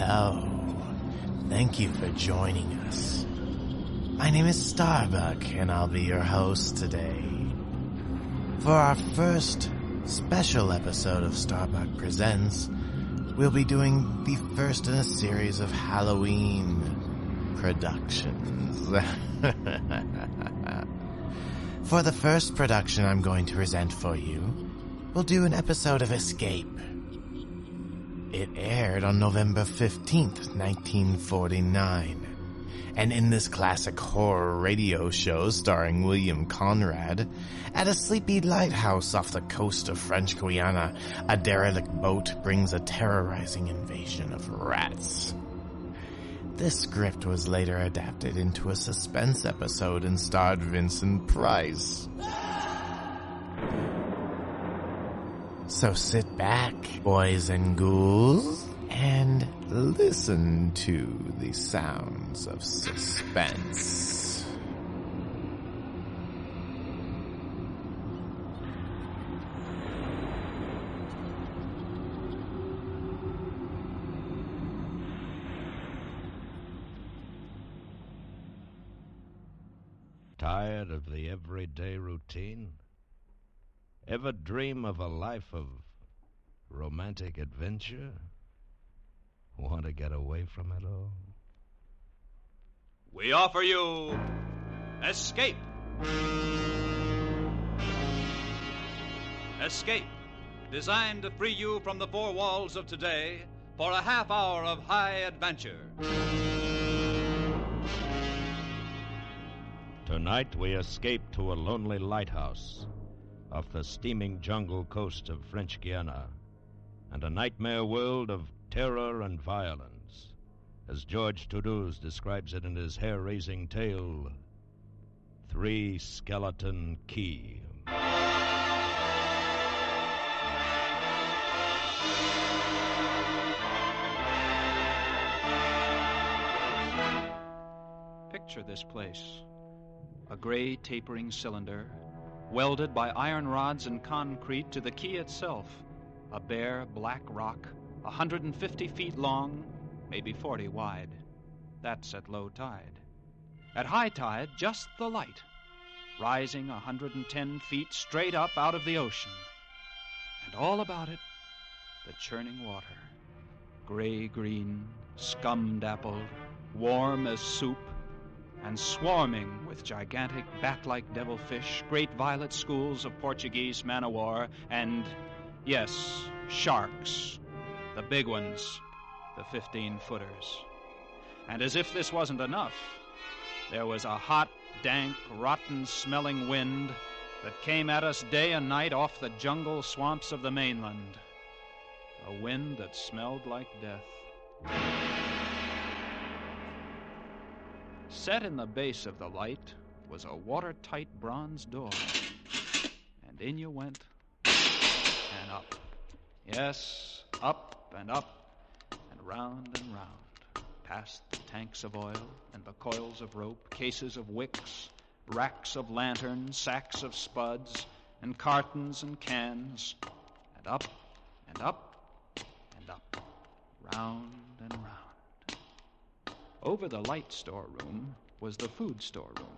Hello. Thank you for joining us. My name is Starbuck, and I'll be your host today. For our first special episode of Starbuck Presents, we'll be doing the first in a series of Halloween productions. For the first production I'm going to present for you, we'll do an episode of Escape. It aired on November 15th, 1949. And in this classic horror radio show starring William Conrad, at a sleepy lighthouse off the coast of French Guiana, a derelict boat brings a terrorizing invasion of rats. This script was later adapted into a suspense episode and starred Vincent Price. So sit back, boys and ghouls, and listen to the sounds of suspense. Tired of the everyday routine? Ever dream of a life of romantic adventure? Want to get away from it all? We offer you Escape. Escape, designed to free you from the four walls of today for a half hour of high adventure. Tonight we escape to a lonely lighthouse off the steaming jungle coast of French Guiana, and a nightmare world of terror and violence, as George Toulouse describes it in his hair-raising tale, Three Skeleton Key. Picture this place. A gray tapering cylinder, welded by iron rods and concrete to the key itself. A bare black rock, 150 feet long, maybe 40 wide. That's at low tide. At high tide, just the light, rising 110 feet straight up out of the ocean. And all about it, the churning water. Gray-green, scum-dappled, warm as soup, and swarming with gigantic bat-like devilfish, great violet schools of Portuguese man-o'-war, and, yes, sharks, the big ones, the 15-footers. And as if this wasn't enough, there was a hot, dank, rotten-smelling wind that came at us day and night off the jungle swamps of the mainland. A wind that smelled like death. Set in the base of the light was a watertight bronze door, and in you went, and up. Yes, up, and round, past the tanks of oil and the coils of rope, cases of wicks, racks of lanterns, sacks of spuds, and cartons and cans, and up, round and round. Over the light storeroom was the food storeroom,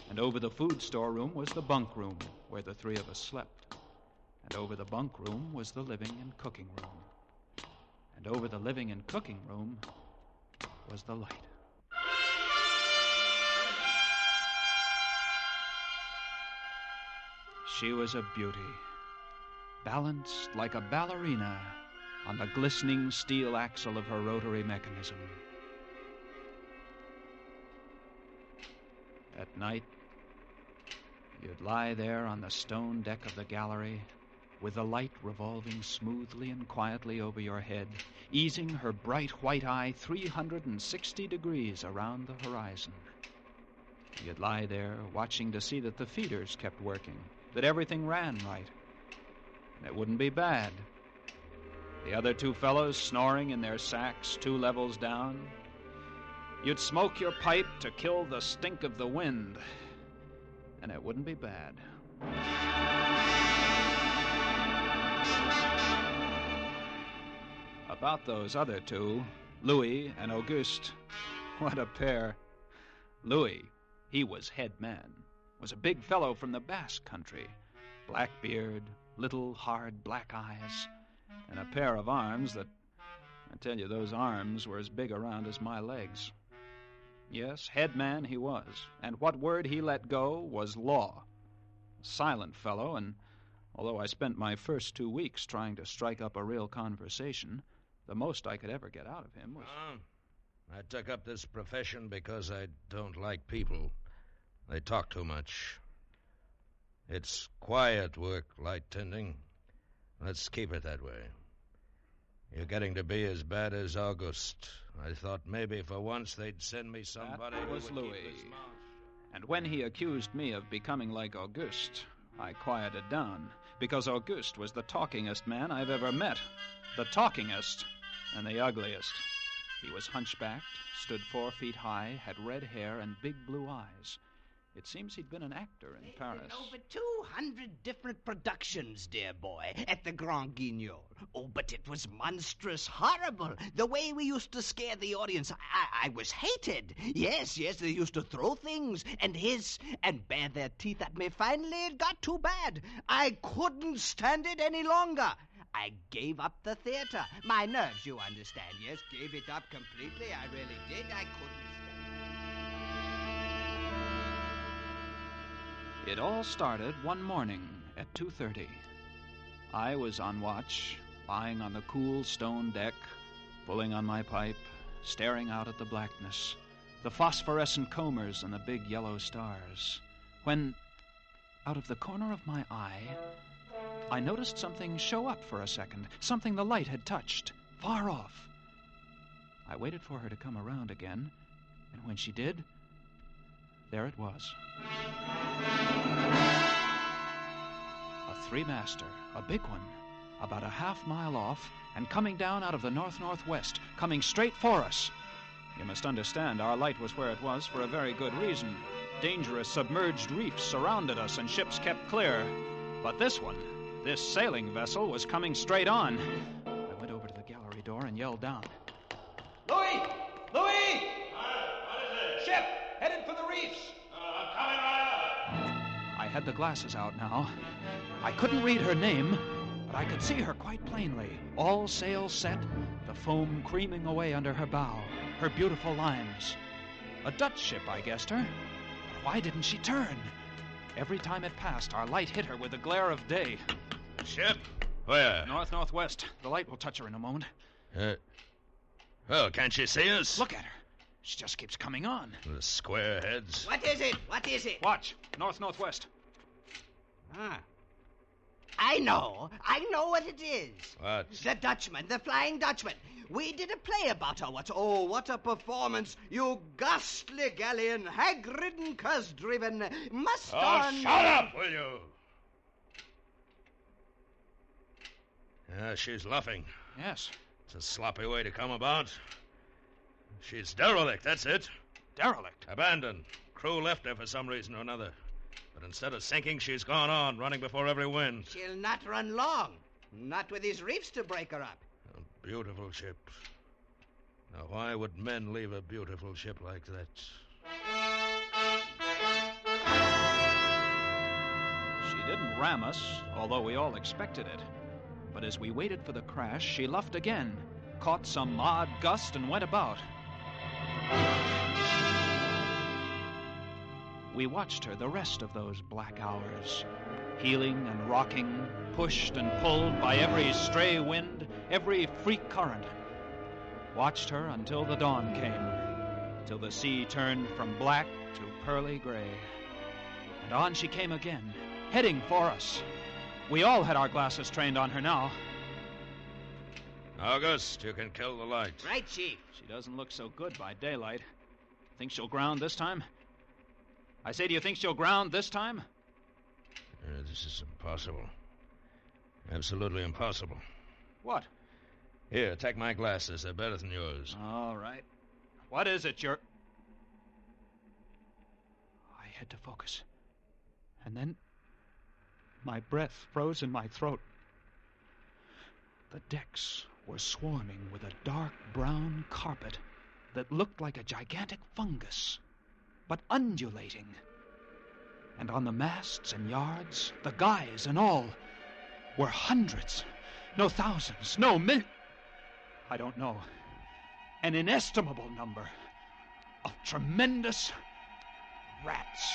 and over the food storeroom was the bunk room where the three of us slept, and over the bunk room was the living and cooking room, and over the living and cooking room was the light. She was a beauty, balanced like a ballerina on the glistening steel axle of her rotary mechanism. At night, you'd lie there on the stone deck of the gallery, with the light revolving smoothly and quietly over your head, easing her bright white eye 360 degrees around the horizon. You'd lie there watching to see that the feeders kept working, that everything ran right. And it wouldn't be bad. The other two fellows snoring in their sacks 2 levels down. You'd smoke your pipe to kill the stink of the wind, and it wouldn't be bad. About those other two, Louis and Auguste. What a pair. Louis, he was head man, was a big fellow from the Basque country. Black beard, little hard black eyes, and a pair of arms that, I tell you, those arms were as big around as my legs. Yes, head man he was, and what word he let go was law. A silent fellow, and although I spent my first 2 weeks trying to strike up a real conversation, the most I could ever get out of him was... I took up this profession because I don't like people. They talk too much. It's quiet work, light tending. Let's keep it that way. You're getting to be as bad as August. I thought maybe for once they'd send me somebody That was who would Louis. keep his mouth. And when he accused me of becoming like Auguste, I quieted down, because Auguste was the talkingest man I've ever met. The talkingest and the ugliest. He was hunchbacked, stood 4 feet high, had red hair and big blue eyes. It seems he'd been an actor in Paris. Over 200 different productions, dear boy, at the Grand Guignol. Oh, but it was monstrous, horrible. The way we used to scare the audience, I was hated. Yes, they used to throw things and hiss and bare their teeth at me. Finally, it got too bad. I couldn't stand it any longer. I gave up the theater. My nerves, you understand, yes, gave it up completely. I really did. I couldn't stand it. It all started one morning at 2:30. I was on watch, lying on the cool stone deck, pulling on my pipe, staring out at the blackness, the phosphorescent combers and the big yellow stars, when, out of the corner of my eye, I noticed something show up for a second, something the light had touched, far off. I waited for her to come around again, and when she did, there it was. A 3-master, a big one, about a half-mile off, and coming down out of the north-northwest, coming straight for us. You must understand, our light was where it was for a very good reason. Dangerous submerged reefs surrounded us, and ships kept clear. But this one, this sailing vessel, was coming straight on. I went over to the gallery door and yelled down. Louis! Louis! What is it? Ship! Headed for the reefs! I'm coming right up. I had the glasses out now. I couldn't read her name, but I could see her quite plainly. All sails set, the foam creaming away under her bow, her beautiful lines. A Dutch ship, I guessed her. But why didn't she turn? Every time it passed, our light hit her with the glare of day. Ship? Where? North-northwest. The light will touch her in a moment. Well, can't you see us? Look at her. She just keeps coming on. The square heads. What is it? What is it? Watch. North-northwest. I know what it is. What? The Dutchman, the Flying Dutchman. We did a play about her. What a performance. You ghastly galleon, hag-ridden, curse-driven, must on... Oh, shut up, will you? Yeah, she's luffing. Yes. It's a sloppy way to come about. She's derelict, that's it. Derelict. Abandoned. Crew left her for some reason or another. But instead of sinking, she's gone on, running before every wind. She'll not run long. Not with these reefs to break her up. A beautiful ship. Now, why would men leave a beautiful ship like that? She didn't ram us, although we all expected it. But as we waited for the crash, she luffed again, caught some odd gust, and went about. We watched her the rest of those black hours, heeling and rocking, pushed and pulled by every stray wind, every freak current. Watched her until the dawn came, till the sea turned from black to pearly gray. And on she came again, heading for us. We all had our glasses trained on her now. August, you can kill the light. Right, Chief. She doesn't look so good by daylight. Think she'll ground this time? I say, do you think she'll ground this time? This is impossible. Absolutely impossible. What? Here, take my glasses. They're better than yours. All right. What is it, I had to focus. And then my breath froze in my throat. The decks were swarming with a dark brown carpet that looked like a gigantic fungus, but undulating. And on the masts and yards, the guys and all, were hundreds, no thousands, no I don't know, an inestimable number of tremendous rats.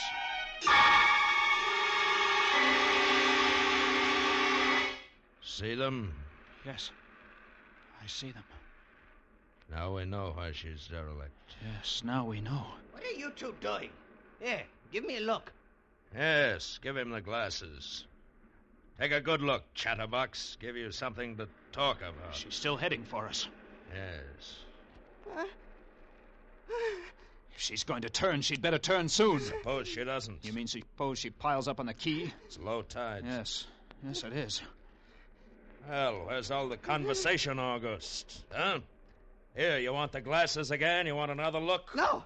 See them? Yes, I see them. Now we know why she's derelict. Yes, now we know. What are you two doing? Here, give me a look. Yes, give him the glasses. Take a good look, chatterbox. Give you something to talk about. She's still heading for us. Yes. If she's going to turn, she'd better turn soon. Suppose she doesn't. You mean suppose she piles up on the quay? It's low tide. Yes, it is. Well, where's all the conversation, August? Huh? Here, you want the glasses again? You want another look? No.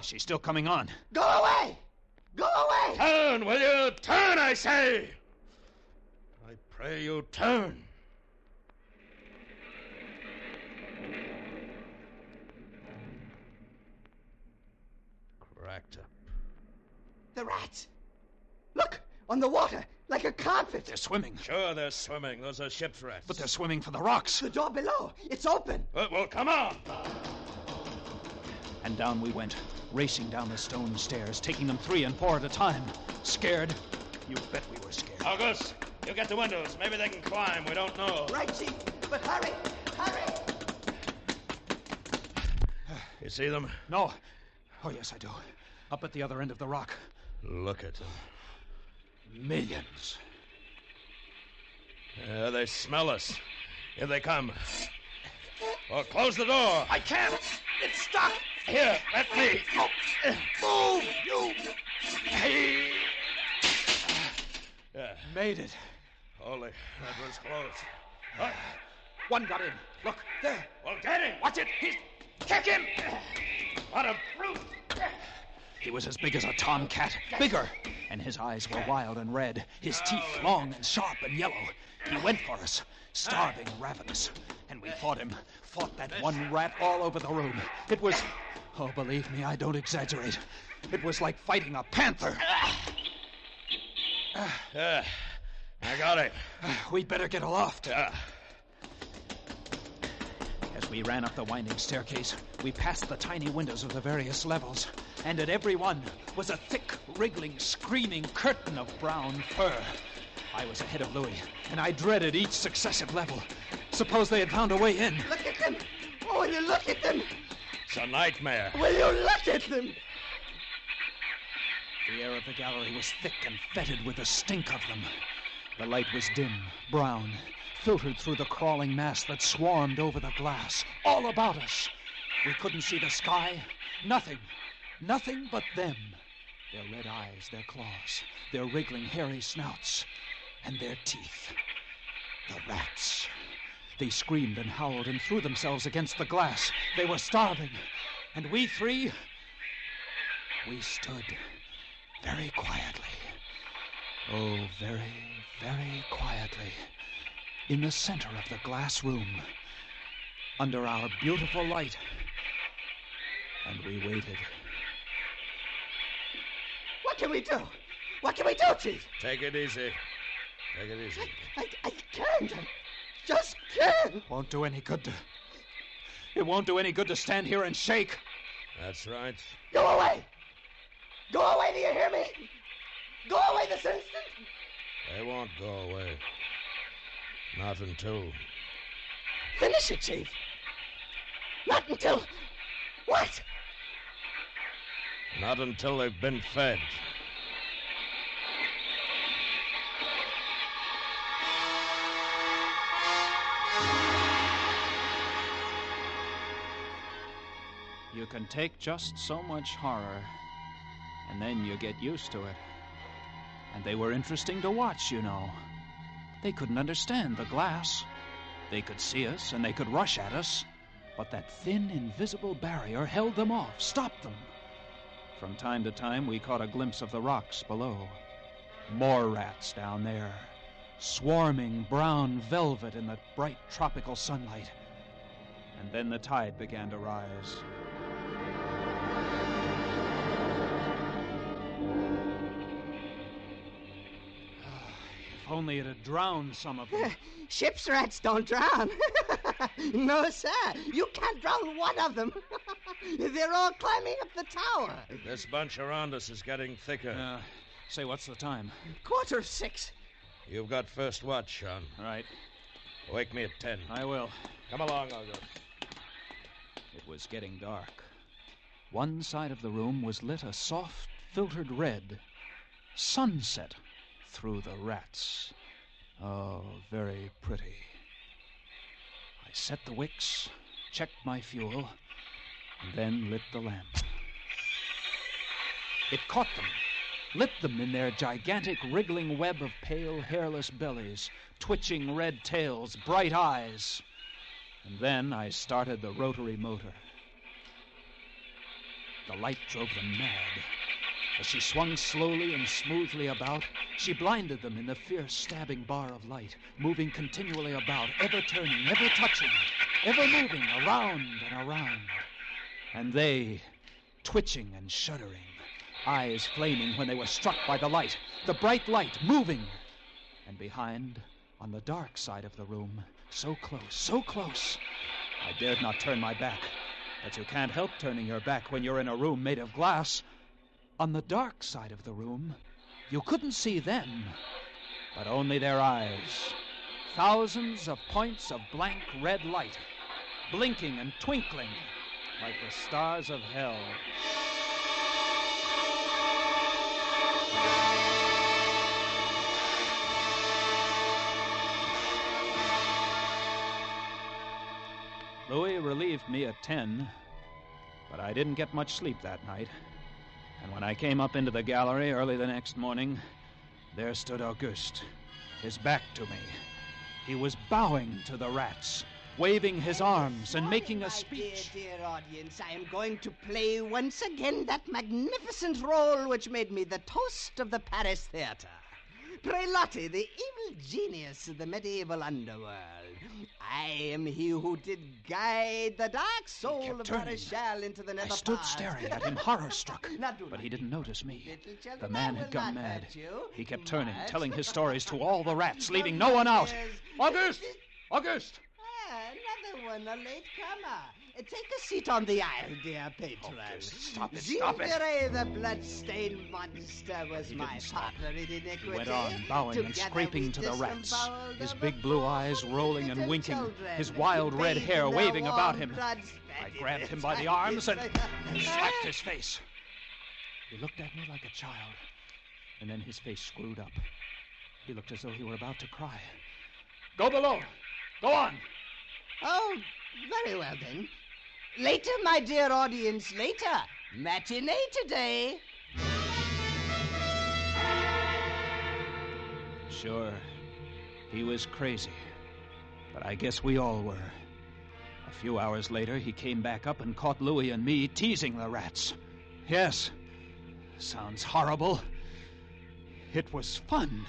She's still coming on. Go away! Go away! Turn, will you? Turn, I say! I pray you turn. Cracked up. The rats! Look, on the water, like a carpet. They're swimming. Sure, they're swimming. Those are ship's rats. But they're swimming for the rocks. The door below, it's open. Well, come on! And down we went, racing down the stone stairs, taking them 3 and 4 at a time. Scared? You bet we were scared. August, you get the windows. Maybe they can climb. We don't know. Right, Chief, but hurry! You see them? No. Oh, yes, I do. Up at the other end of the rock. Look at them. Millions. They smell us. Here they come. Well, close the door. I can't! It's stuck! Here, let me. Move, you! Hey. Yeah. Made it. Holy, that was close. One got in. Look, there. Well, get him. Watch it. He's... Kick him! What a brute. He was as big as a tomcat, bigger, and his eyes were wild and red, his teeth long and sharp and yellow. He went for us, starving, ravenous, and we fought him, fought that one rat all over the room. It was, oh, believe me, I don't exaggerate. It was like fighting a panther. I got him. We'd better get aloft. As we ran up the winding staircase, we passed the tiny windows of the various levels, and at every one was a thick, wriggling, screaming curtain of brown fur. I was ahead of Louis, and I dreaded each successive level. Suppose they had found a way in. Look at them! Oh, will you look at them? It's a nightmare. Will you look at them? The air of the gallery was thick and fetid with the stink of them. The light was dim, brown, filtered through the crawling mass that swarmed over the glass, all about us. We couldn't see the sky. Nothing but them. Their red eyes, their claws, their wriggling hairy snouts, and their teeth. The rats. They screamed and howled and threw themselves against the glass. They were starving. And we 3, we stood very quietly. Oh, very, very quietly. In the center of the glass room, under our beautiful light. And we waited. What can we do? What can we do, Chief? Take it easy. Take it easy. I can't. I just can't. Won't do any good to... It won't do any good to stand here and shake. That's right. Go away! Go away, do you hear me? Go away this instant! They won't go away. Not until... Finish it, Chief. Not until... What? Not until they've been fed. You can take just so much horror, and then you get used to it. And they were interesting to watch, you know. They couldn't understand the glass. They could see us, and they could rush at us, but that thin, invisible barrier held them off, stopped them. From time to time, we caught a glimpse of the rocks below. More rats down there, swarming brown velvet in the bright tropical sunlight. And then the tide began to rise. If only it had drowned some of them. Ship's rats don't drown. No, sir. You can't drown one of them. They're all climbing up the tower. This bunch around us is getting thicker. Say, what's the time? 6:15. You've got first watch, Sean. All right, Wake me at 10. I will. Come along, August. It was getting dark. One side of the room was lit a soft, filtered red. Sunset through the rats. Oh, very pretty. I set the wicks, checked my fuel, and then lit the lamp. It caught them, lit them in their gigantic wriggling web of pale, hairless bellies, twitching red tails, bright eyes. And then I started the rotary motor. The light drove them mad. As she swung slowly and smoothly about, she blinded them in the fierce stabbing bar of light, moving continually about, ever turning, ever touching, ever moving around and around. And they, twitching and shuddering, eyes flaming when they were struck by the light, the bright light moving. And behind, on the dark side of the room, so close, I dared not turn my back. But you can't help turning your back when you're in a room made of glass. On the dark side of the room, you couldn't see them, but only their eyes. Thousands of points of blank red light, blinking and twinkling like the stars of hell. Louis relieved me at 10, but I didn't get much sleep that night. And when I came up into the gallery early the next morning, there stood Auguste, his back to me. He was bowing to the rats, waving his arms and making a speech. Dear audience, I am going to play once again that magnificent role which made me the toast of the Paris theater. Prelotti, the evil genius of the medieval underworld. I am he who did guide the dark soul of Marechal into the nether I stood paths. staring at him, horror-struck, but he didn't notice me. The man had gone mad. He kept turning, telling his stories to all the rats, leaving no one out. Auguste! Auguste! Another one, a late comer. Take a seat on the aisle, dear patron. Stop it, Zingare, the blood-stained monster, was my partner in iniquity. He went on, bowing and Together scraping we to the rats, disemboweled his over big blue 4 eyes rolling and little winking, children, his wild red bathed hair in their waving warm about him. blood I grabbed him by the arms and slapped his face. He looked at me like a child, and then his face screwed up. He looked as though he were about to cry. Go below! Go on! Oh, very well then. Later, my dear audience, later. Matinee today. Sure, he was crazy, but I guess we all were. A few hours later, he came back up and caught Louis and me teasing the rats. Yes, sounds horrible. It was fun.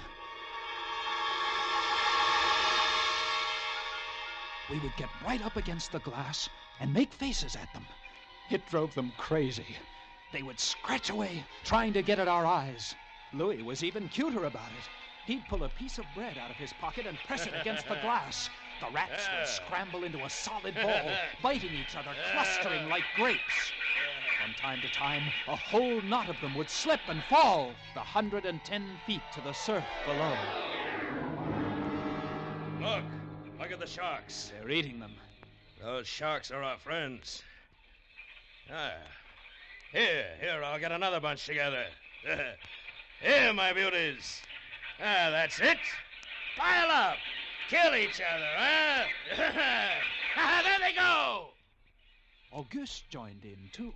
We would get right up against the glass and make faces at them. It drove them crazy. They would scratch away, trying to get at our eyes. Louis was even cuter about it. He'd pull a piece of bread out of his pocket and press it against the glass. The rats would scramble into a solid ball, biting each other, clustering like grapes. From time to time, a whole knot of them would slip and fall the 110 feet to the surf below. Look at the sharks. They're eating them. Those sharks are our friends. Here, I'll get another bunch together. Here, my beauties. That's it. Pile up. Kill each other, huh? There they go. Auguste joined in, too.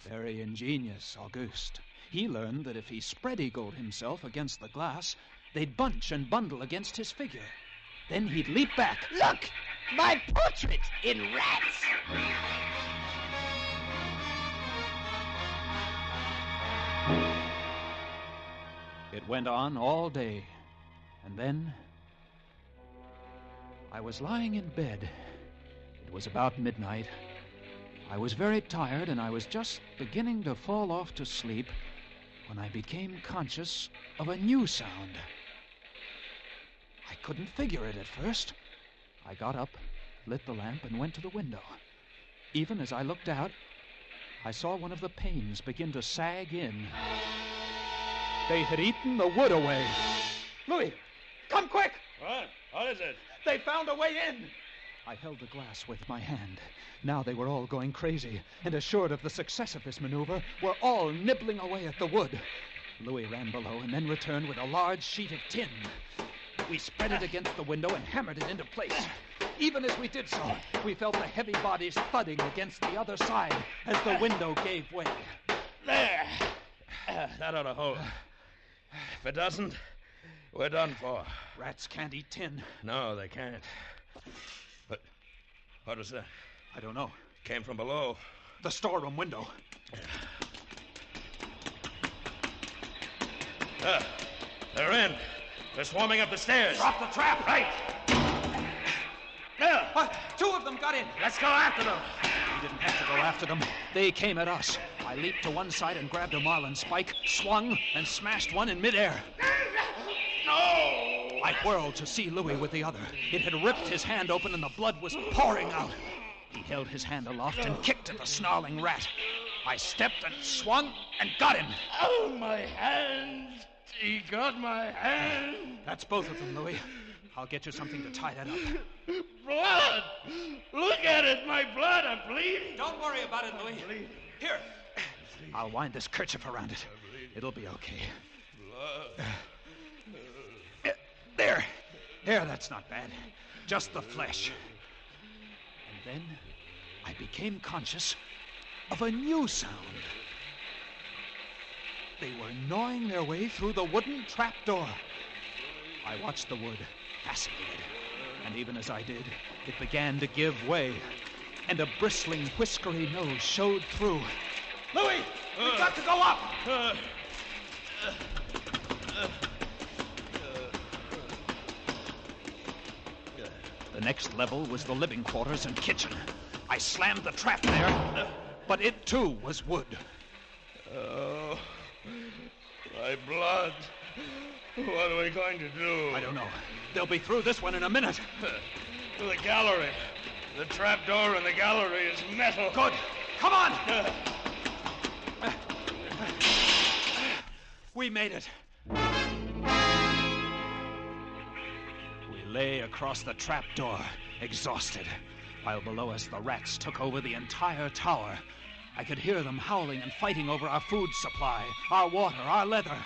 Very ingenious, Auguste. He learned that if he spread-eagled himself against the glass, they'd bunch and bundle against his figure. Then he'd leap back. Look! My portrait in rats! It went on all day, and then I was lying in bed. It was about midnight. I was very tired, and I was just beginning to fall off to sleep when I became conscious of a new sound. I couldn't figure it at first. I got up, lit the lamp, and went to the window. Even as I looked out, I saw one of the panes begin to sag in. They had eaten the wood away. Louis, come quick! What? What is it? They found a way in! I held the glass with my hand. Now they were all going crazy, and assured of the success of this maneuver, were all nibbling away at the wood. Louis ran below and then returned with a large sheet of tin. We spread it against the window and hammered it into place. Even as we did so, we felt the heavy bodies thudding against the other side as the window gave way. There! That ought to hold. If it doesn't, we're done for. Rats can't eat tin. No, they can't. But what was that? I don't know. Came from below. The storeroom window. They're in. They're swarming up the stairs. Drop the trap! Right! There! Two of them got in. Let's go after them. We didn't have to go after them. They came at us. I leaped to one side and grabbed a marlin spike, swung, and smashed one in midair. No! I whirled to see Louis with the other. It had ripped his hand open and the blood was pouring out. He held his hand aloft and kicked at the snarling rat. I stepped and swung and got him. Oh, my hand! He got my hand! That's both of them, Louis. I'll get you something to tie that up. Blood! Look at it, my blood! I'm bleeding! Don't worry about it, Louis. Here. I'll wind this kerchief around it. It'll be okay. There. There, that's not bad. Just the flesh. And then I became conscious of a new sound. They were gnawing their way through the wooden trapdoor. I watched the wood, fascinated. And even as I did, it began to give way. And a bristling, whiskery nose showed through. Louis, we've got to go up! The next level was the living quarters and kitchen. I slammed the trap there, but it too was wood. Oh, my blood. What are we going to do? I don't know. They'll be through this one in a minute. The gallery. The trap door in the gallery is metal. Good. Come on! We made it. We lay across the trap door, exhausted, while below us the rats took over the entire tower. I could hear them howling and fighting over our food supply, our water, our leather.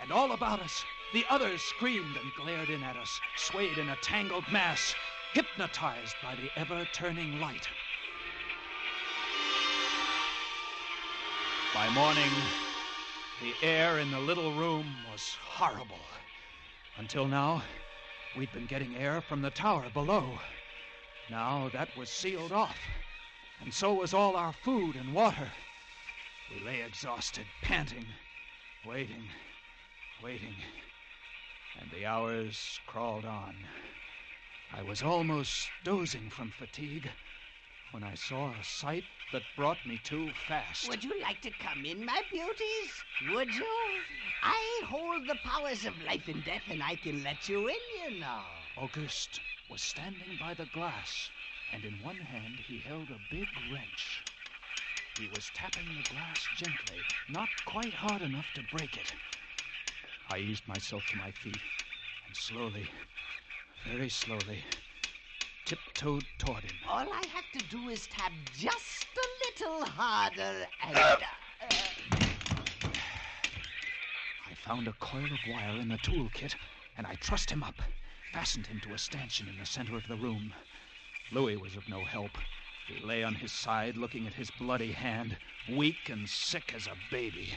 And all about us, the others screamed and glared in at us, swayed in a tangled mass, hypnotized by the ever-turning light. By morning, the air in the little room was horrible. Until now, we'd been getting air from the tower below. Now that was sealed off, and so was all our food and water. We lay exhausted, panting, waiting, and the hours crawled on. I was almost dozing from fatigue when I saw a sight that brought me to fast. Would you like to come in, my beauties? Would you? I hold the powers of life and death, and I can let you in, you know. Auguste was standing by the glass, and in one hand he held a big wrench. He was tapping the glass gently, not quite hard enough to break it. I eased myself to my feet, and slowly, very slowly, tiptoed toward him. All I have to do is tap just a little harder and... I found a coil of wire in the toolkit, and I trussed him up, fastened him to a stanchion in the center of the room. Louis was of no help. He lay on his side, looking at his bloody hand, weak and sick as a baby.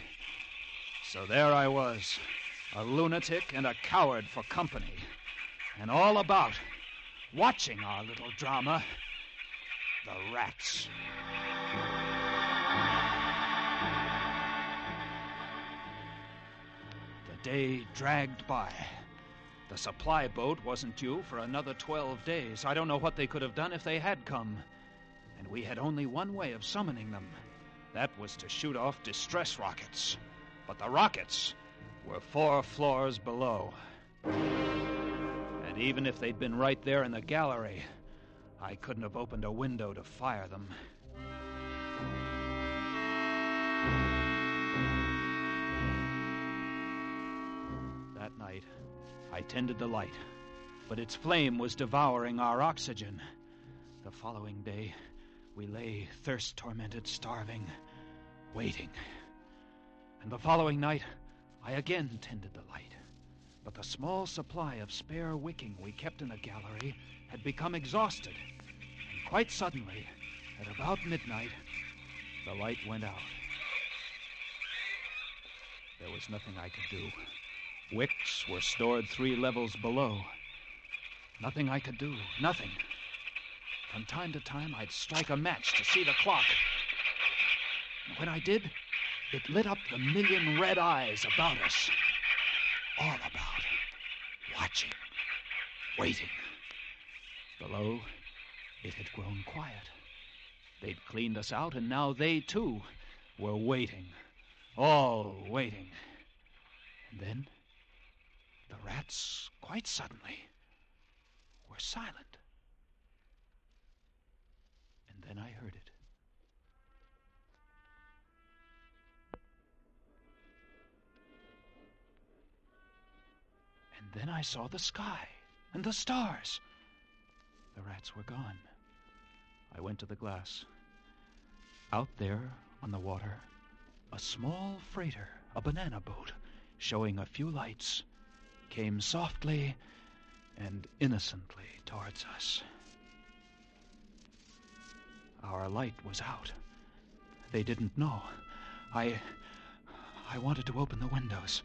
So there I was, a lunatic and a coward for company, and all about, watching our little drama, the rats. The day dragged by. The supply boat wasn't due for another 12 days. I don't know what they could have done if they had come. And we had only one way of summoning them. That was to shoot off distress rockets. But the rockets were 4 floors below. And even if they'd been right there in the gallery, I couldn't have opened a window to fire them. That night, I tended the light, but its flame was devouring our oxygen. The following day, we lay thirst-tormented, starving, waiting. And the following night, I again tended the light. But the small supply of spare wicking we kept in the gallery had become exhausted. And quite suddenly, at about midnight, the light went out. There was nothing I could do. Wicks were stored 3 levels below. Nothing I could do. Nothing. From time to time, I'd strike a match to see the clock. And when I did, it lit up the million red eyes about us. All about. Watching. Waiting. Below, it had grown quiet. They'd cleaned us out, and now they, too, were waiting. All waiting. And then, the rats, quite suddenly, were silent. And then I heard it. And then I saw the sky and the stars. The rats were gone. I went to the glass. Out there on the water, a small freighter, a banana boat, showing a few lights, came softly and innocently towards us. Our light was out. They didn't know. I wanted to open the windows,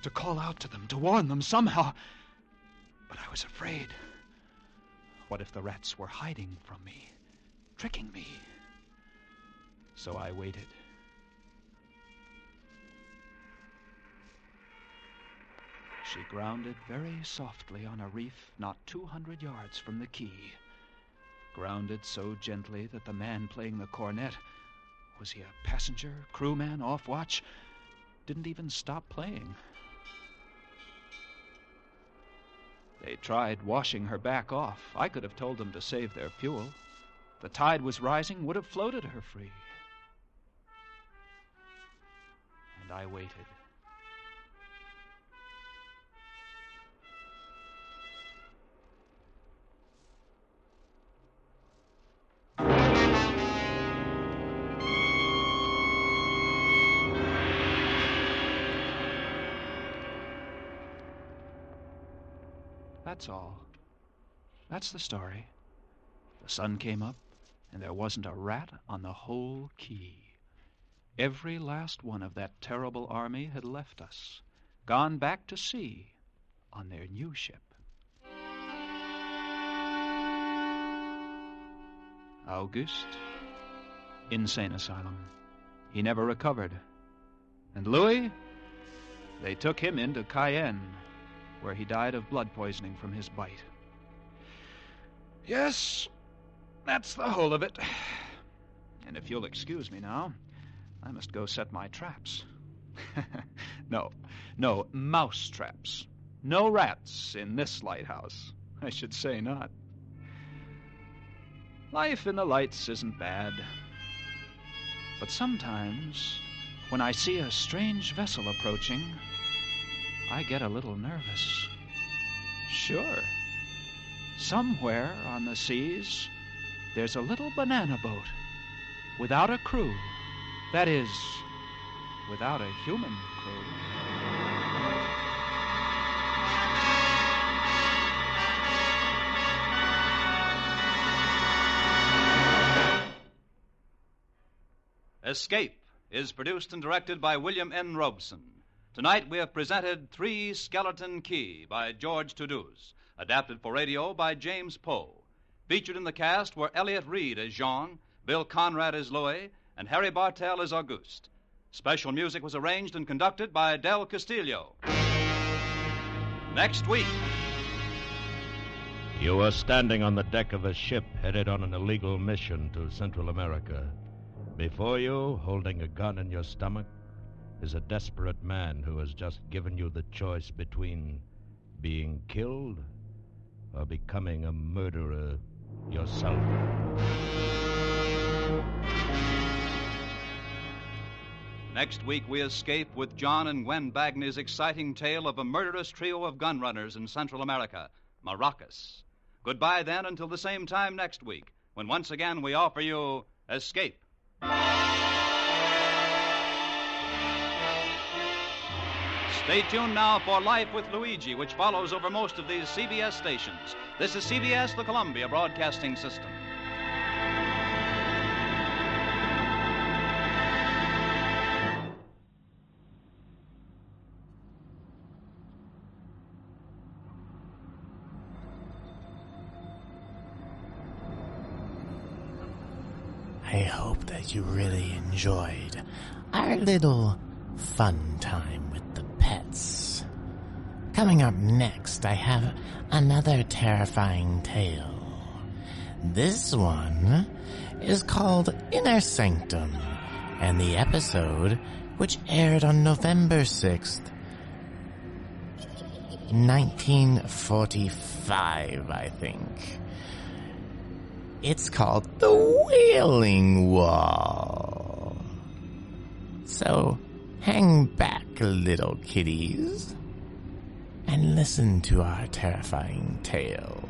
to call out to them, to warn them somehow. But I was afraid. What if the rats were hiding from me, tricking me? So I waited. She grounded very softly on a reef not 200 yards from the quay. Grounded so gently that the man playing the cornet, was he a passenger, crewman, off watch, didn't even stop playing. They tried washing her back off. I could have told them to save their fuel. The tide was rising, would have floated her free. And I waited. That's all. That's the story. The sun came up, and there wasn't a rat on the whole quay. Every last one of that terrible army had left us, gone back to sea on their new ship. Auguste, insane asylum. He never recovered. And Louis, they took him into Cayenne, where he died of blood poisoning from his bite. Yes, that's the whole of it. And if you'll excuse me now, I must go set my traps. No, mouse traps. No rats in this lighthouse. I should say not. Life in the lights isn't bad. But sometimes, when I see a strange vessel approaching, I get a little nervous. Sure. Somewhere on the seas, there's a little banana boat without a crew. That is, without a human crew. Escape is produced and directed by William N. Robeson. Tonight we have presented Three Skeleton Key by George Toulouse, adapted for radio by James Poe. Featured in the cast were Elliot Reed as Jean, Bill Conrad as Louis, and Harry Bartell as Auguste. Special music was arranged and conducted by Del Castillo. next week. You are standing on the deck of a ship headed on an illegal mission to Central America. Before you, holding a gun in your stomach, is a desperate man who has just given you the choice between being killed or becoming a murderer yourself. Next week, we escape with John and Gwen Bagney's exciting tale of a murderous trio of gun runners in Central America, Maracas. Goodbye, then, until the same time next week, when once again we offer you Escape. Stay tuned now for Life with Luigi, which follows over most of these CBS stations. This is CBS, the Columbia Broadcasting System. I hope that you really enjoyed our little fun time with the pets. Coming up next, I have another terrifying tale. This one is called Inner Sanctum, and the episode, which aired on November 6th, 1945, I think. It's called The Wailing Wall. So, hang back, little kitties, and listen to our terrifying tale.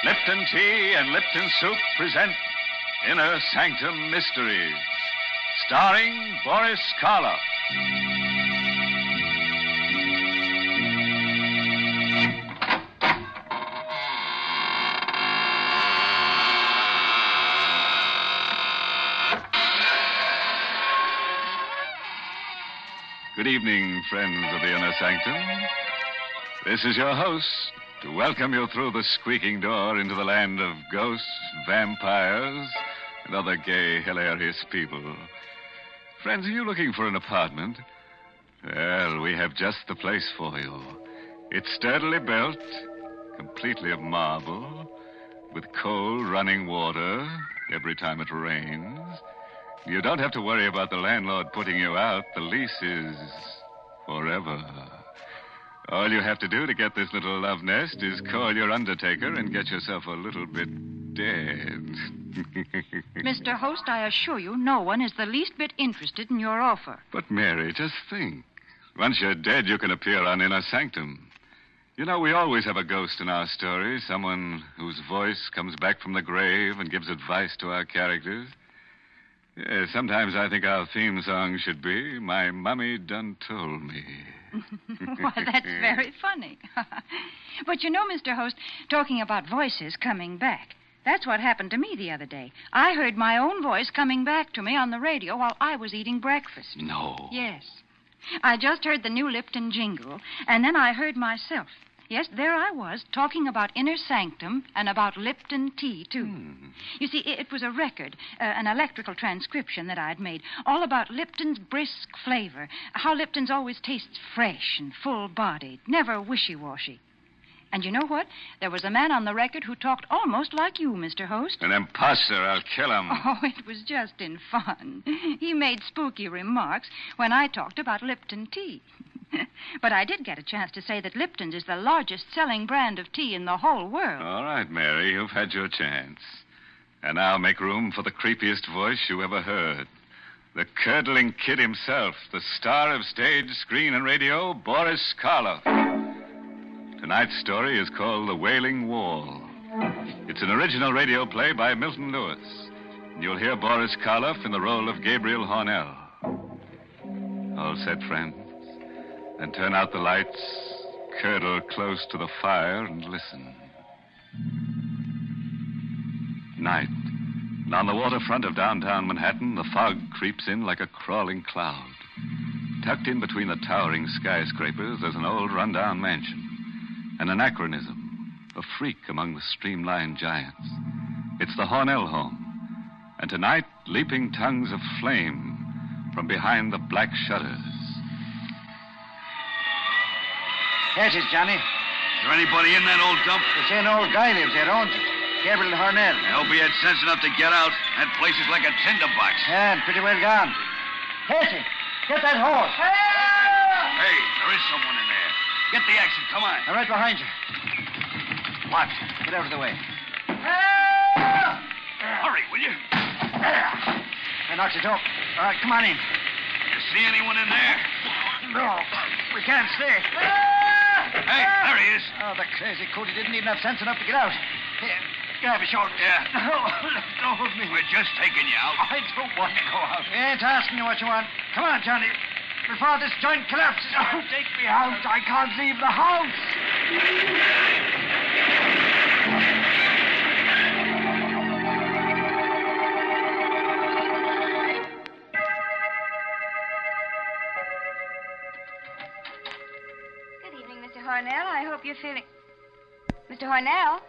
Lipton Tea and Lipton Soup present Inner Sanctum Mysteries, starring Boris Karloff. Good evening, friends of the Inner Sanctum. This is your host, to welcome you through the squeaking door into the land of ghosts, vampires, and other gay, hilarious people. Friends, are you looking for an apartment? Well, we have just the place for you. It's sturdily built, completely of marble, with cold running water every time it rains. You don't have to worry about the landlord putting you out. The lease is forever. All you have to do to get this little love nest is call your undertaker and get yourself a little bit dead. Mr. Host, I assure you, no one is the least bit interested in your offer. But, Mary, just think. Once you're dead, you can appear on Inner Sanctum. You know, we always have a ghost in our stories, someone whose voice comes back from the grave and gives advice to our characters. Yeah, sometimes I think our theme song should be, My Mummy Done Told Me. Well, that's very funny. But you know, Mr. Host, talking about voices coming back, that's what happened to me the other day. I heard my own voice coming back to me on the radio while I was eating breakfast. No. Yes. I just heard the new Lipton jingle, and then I heard myself. Yes, there I was, talking about Inner Sanctum and about Lipton tea, too. You see, it was a record, an electrical transcription that I'd made, all about Lipton's brisk flavor, how Lipton's always tastes fresh and full-bodied, never wishy-washy. And you know what? There was a man on the record who talked almost like you, Mr. Host. An imposter. I'll kill him. Oh, it was just in fun. He made spooky remarks when I talked about Lipton tea. But I did get a chance to say that Lipton's is the largest selling brand of tea in the whole world. All right, Mary, you've had your chance. And now make room for the creepiest voice you ever heard. The curdling kid himself, the star of stage, screen, and radio, Boris Karloff. Tonight's story is called The Wailing Wall. It's an original radio play by Milton Lewis. And you'll hear Boris Karloff in the role of Gabriel Hornell. All set, friends? Then turn out the lights, curdle close to the fire, and listen. Night And on the waterfront of downtown Manhattan, the fog creeps in like a crawling cloud. Tucked in between the towering skyscrapers, there's an old rundown mansion. An anachronism, a freak among the streamlined giants. It's the Hornell home. And tonight, leaping tongues of flame from behind the black shutters. Yes, it's Johnny. Is there anybody in that old dump? They say an old guy lives there, owns it. Gabriel Hornell. I hope he had sense enough to get out. That place is like a tinderbox. Yeah, and pretty well gone. Casey, get that horse. Hey, there is someone in there. Get the action, come on. I'm right behind you. What? Get out of the way. Hurry, will you? I knocked it up. All right, come on in. You see anyone in there? No, we can't stay. Hey, there he is. Oh, the crazy coot. He didn't even have sense enough to get out. Here, grab his shoulder. Yeah. No, let go of me. We're just taking you out. I don't want to go out. We ain't asking you what you want. Come on, Johnny. Before this joint collapses. Oh, take me out. I can't leave the house. Good evening, Mr. Hornell. I hope you're feeling... Mr. Hornell?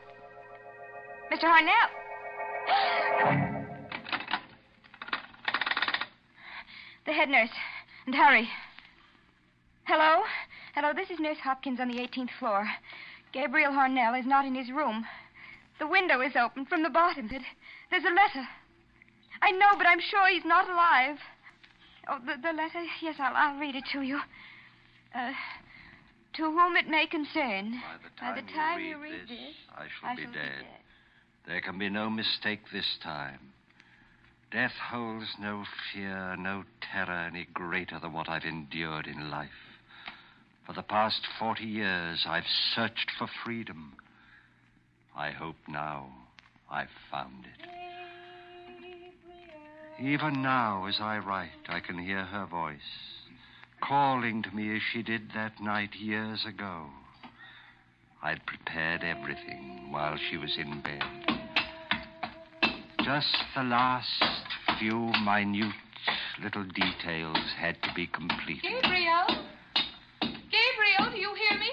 Mr. Hornell? The head nurse. And hurry. Hello? Hello, this is Nurse Hopkins on the 18th floor. Gabriel Hornell is not in his room. The window is open from the bottom. There's a letter. I know, but I'm sure he's not alive. Oh, the letter? Yes, I'll read it to you. To whom it may concern. By the time you read this, I shall be dead. There can be no mistake this time. Death holds no fear, no terror any greater than what I've endured in life. For the past 40 years, I've searched for freedom. I hope now I've found it. Even now, as I write, I can hear her voice, calling to me as she did that night years ago. I'd prepared everything while she was in bed. Just the last few minute little details had to be completed. Gabriel? Gabriel, do you hear me?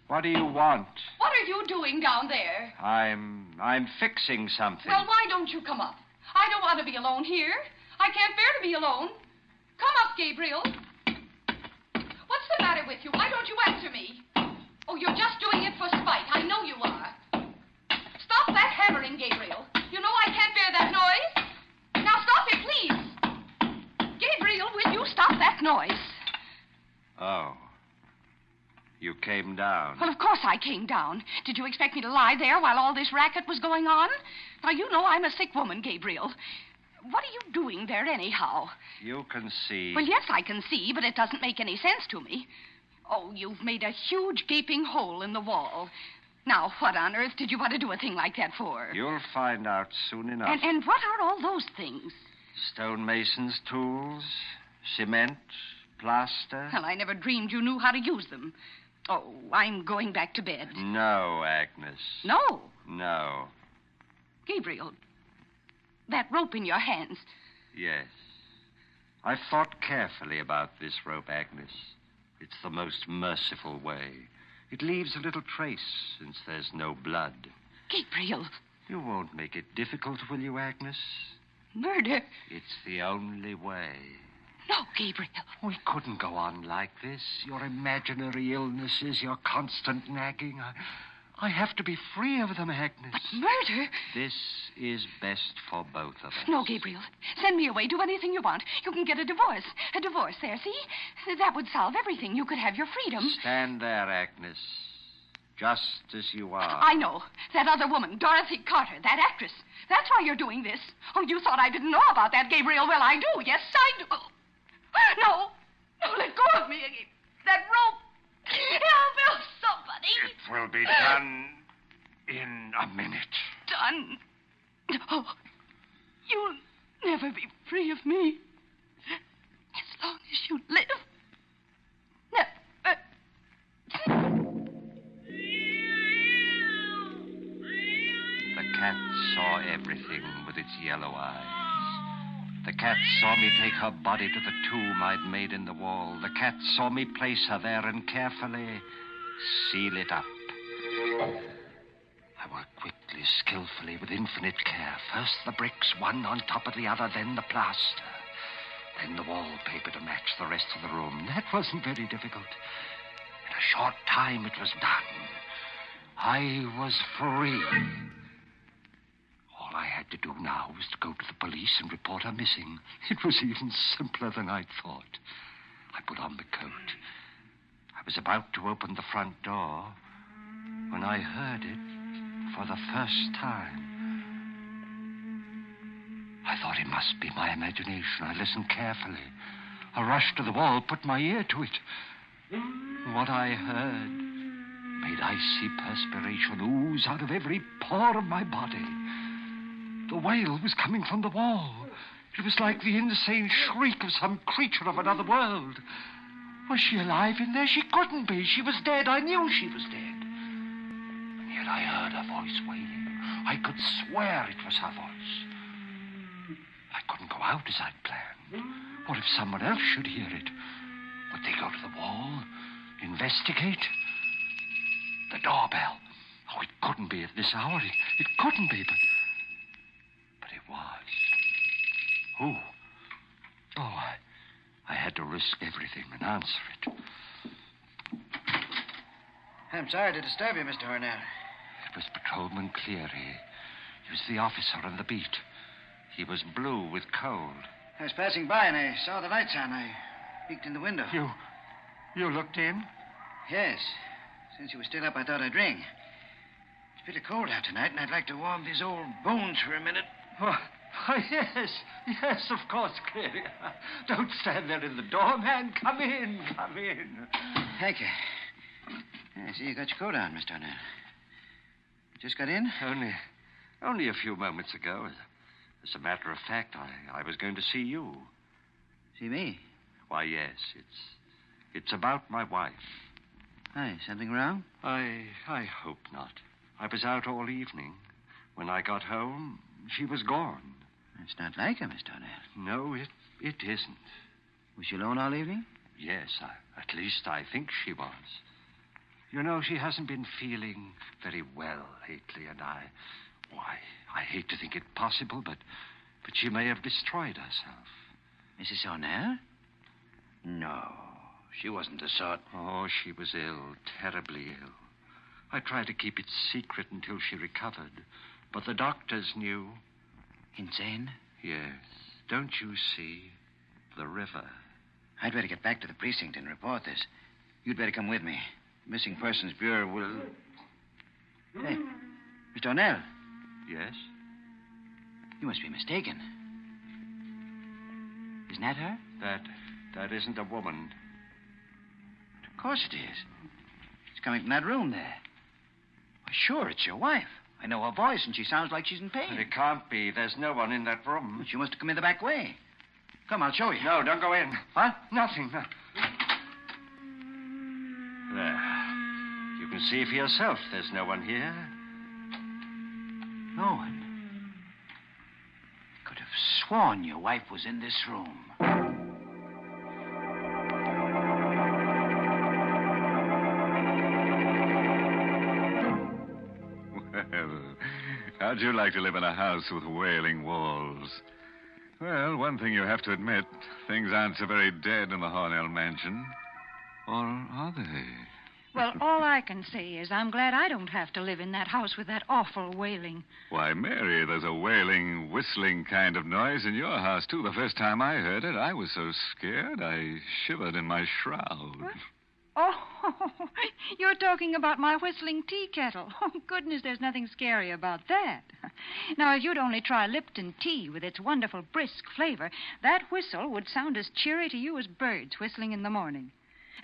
What do you want? What are you doing down there? I'm fixing something. Well, why don't you come up? I don't want to be alone here. I can't bear to be alone. Come up, Gabriel. What's the matter with you? Why don't you answer me? Oh, you're just doing it for spite. I know you are. Stop that hammering, Gabriel. You know I can't bear that noise. Now stop it, please. Gabriel, will you stop that noise? Oh. You came down. Well, of course I came down. Did you expect me to lie there while all this racket was going on? Now, you know I'm a sick woman, Gabriel. What are you doing there anyhow? You can see. Well, yes, I can see, but it doesn't make any sense to me. Oh, you've made a huge gaping hole in the wall. Now, what on earth did you want to do a thing like that for? You'll find out soon enough. And what are all those things? Stonemason's tools, cement, plaster. Well, I never dreamed you knew how to use them. Oh, I'm going back to bed. No, Agnes. No? No. Gabriel, that rope in your hands. Yes. I've thought carefully about this rope, Agnes. It's the most merciful way. It leaves a little trace, since there's no blood. Gabriel. You won't make it difficult, will you, Agnes? Murder? It's the only way. No, Gabriel. We couldn't go on like this. Your imaginary illnesses, your constant nagging. I have to be free of them, Agnes. But murder? This is best for both of us. No, Gabriel. Send me away. Do anything you want. You can get a divorce. A divorce there, see? That would solve everything. You could have your freedom. Stand there, Agnes. Just as you are. I know. That other woman, Dorothy Carter, that actress. That's why you're doing this. Oh, you thought I didn't know about that, Gabriel. Well, I do. Yes, I do. No. No, let go of me. That rope. Help, somebody. It will be done in a minute. Done? Oh, you'll never be free of me. As long as you live. The cat saw everything with its yellow eyes. The cat saw me take her body to the tomb I'd made in the wall. The cat saw me place her there and carefully seal it up. I worked quickly, skillfully, with infinite care. First the bricks, one on top of the other, then the plaster. Then the wallpaper to match the rest of the room. That wasn't very difficult. In a short time it was done. I was free. All I had to do now was to go to the police and report her missing. It was even simpler than I'd thought. I put on the coat. I was about to open the front door when I heard it for the first time. I thought it must be my imagination. I listened carefully. I rushed to the wall, put my ear to it. What I heard made icy perspiration ooze out of every pore of my body. The wail was coming from the wall. It was like the insane shriek of some creature of another world. Was she alive in there? She couldn't be. She was dead. I knew she was dead. And yet I heard her voice wailing. I could swear it was her voice. I couldn't go out as I'd planned. What if someone else should hear it? Would they go to the wall? Investigate? The doorbell. Oh, it couldn't be at this hour. It couldn't be, but it was. Who? Oh, I had to risk everything and answer it. I'm sorry to disturb you, Mr. Hornell. It was Patrolman Cleary. He was the officer on the beat. He was blue with cold. I was passing by and I saw the lights on. I peeked in the window. You looked in? Yes. Since you were still up, I thought I'd ring. It's pretty cold out tonight, and I'd like to warm these old bones for a minute. Oh, yes, of course, Cleary. Don't stand there in the door, man. Come in. Thank you. I see you got your coat on, Mr. Hornell. Just got in? Only a few moments ago. As a matter of fact, I was going to see you. See me? Why, yes. It's about my wife. Hi, something wrong? I hope not. I was out all evening. When I got home, she was gone. It's not like her, Mr. Hornell. No, it isn't. Was she alone all evening? Yes, at least I think she was. You know, she hasn't been feeling very well lately, and I hate to think it possible, but she may have destroyed herself. Mrs. Hornell? No, she wasn't the sort. Oh, she was ill, terribly ill. I tried to keep it secret until she recovered, but the doctors knew. Insane? Yes. Don't you see? The river. I'd better get back to the precinct and report this. You'd better come with me. The Missing Persons Bureau will... Hey, Mr. Hornell. Yes? You must be mistaken. Isn't that her? That isn't a woman. Of course it is. It's coming from that room there. Well, sure, it's your wife. I know her voice, and she sounds like she's in pain. But it can't be. There's no one in that room. But she must have come in the back way. Come, I'll show you. No, don't go in. What? Nothing. No. There. You can see for yourself there's no one here. No one. Could have sworn your wife was in this room. Well, how'd you like to live in a house with wailing walls? Well, one thing you have to admit, things aren't so very dead in the Hornell mansion. Or are they? Well, all I can say is I'm glad I don't have to live in that house with that awful wailing. Why, Mary, there's a wailing, whistling kind of noise in your house, too. The first time I heard it, I was so scared I shivered in my shroud. What? Oh, you're talking about my whistling tea kettle. Oh, goodness, there's nothing scary about that. Now, if you'd only try Lipton tea with its wonderful brisk flavor, that whistle would sound as cheery to you as birds whistling in the morning.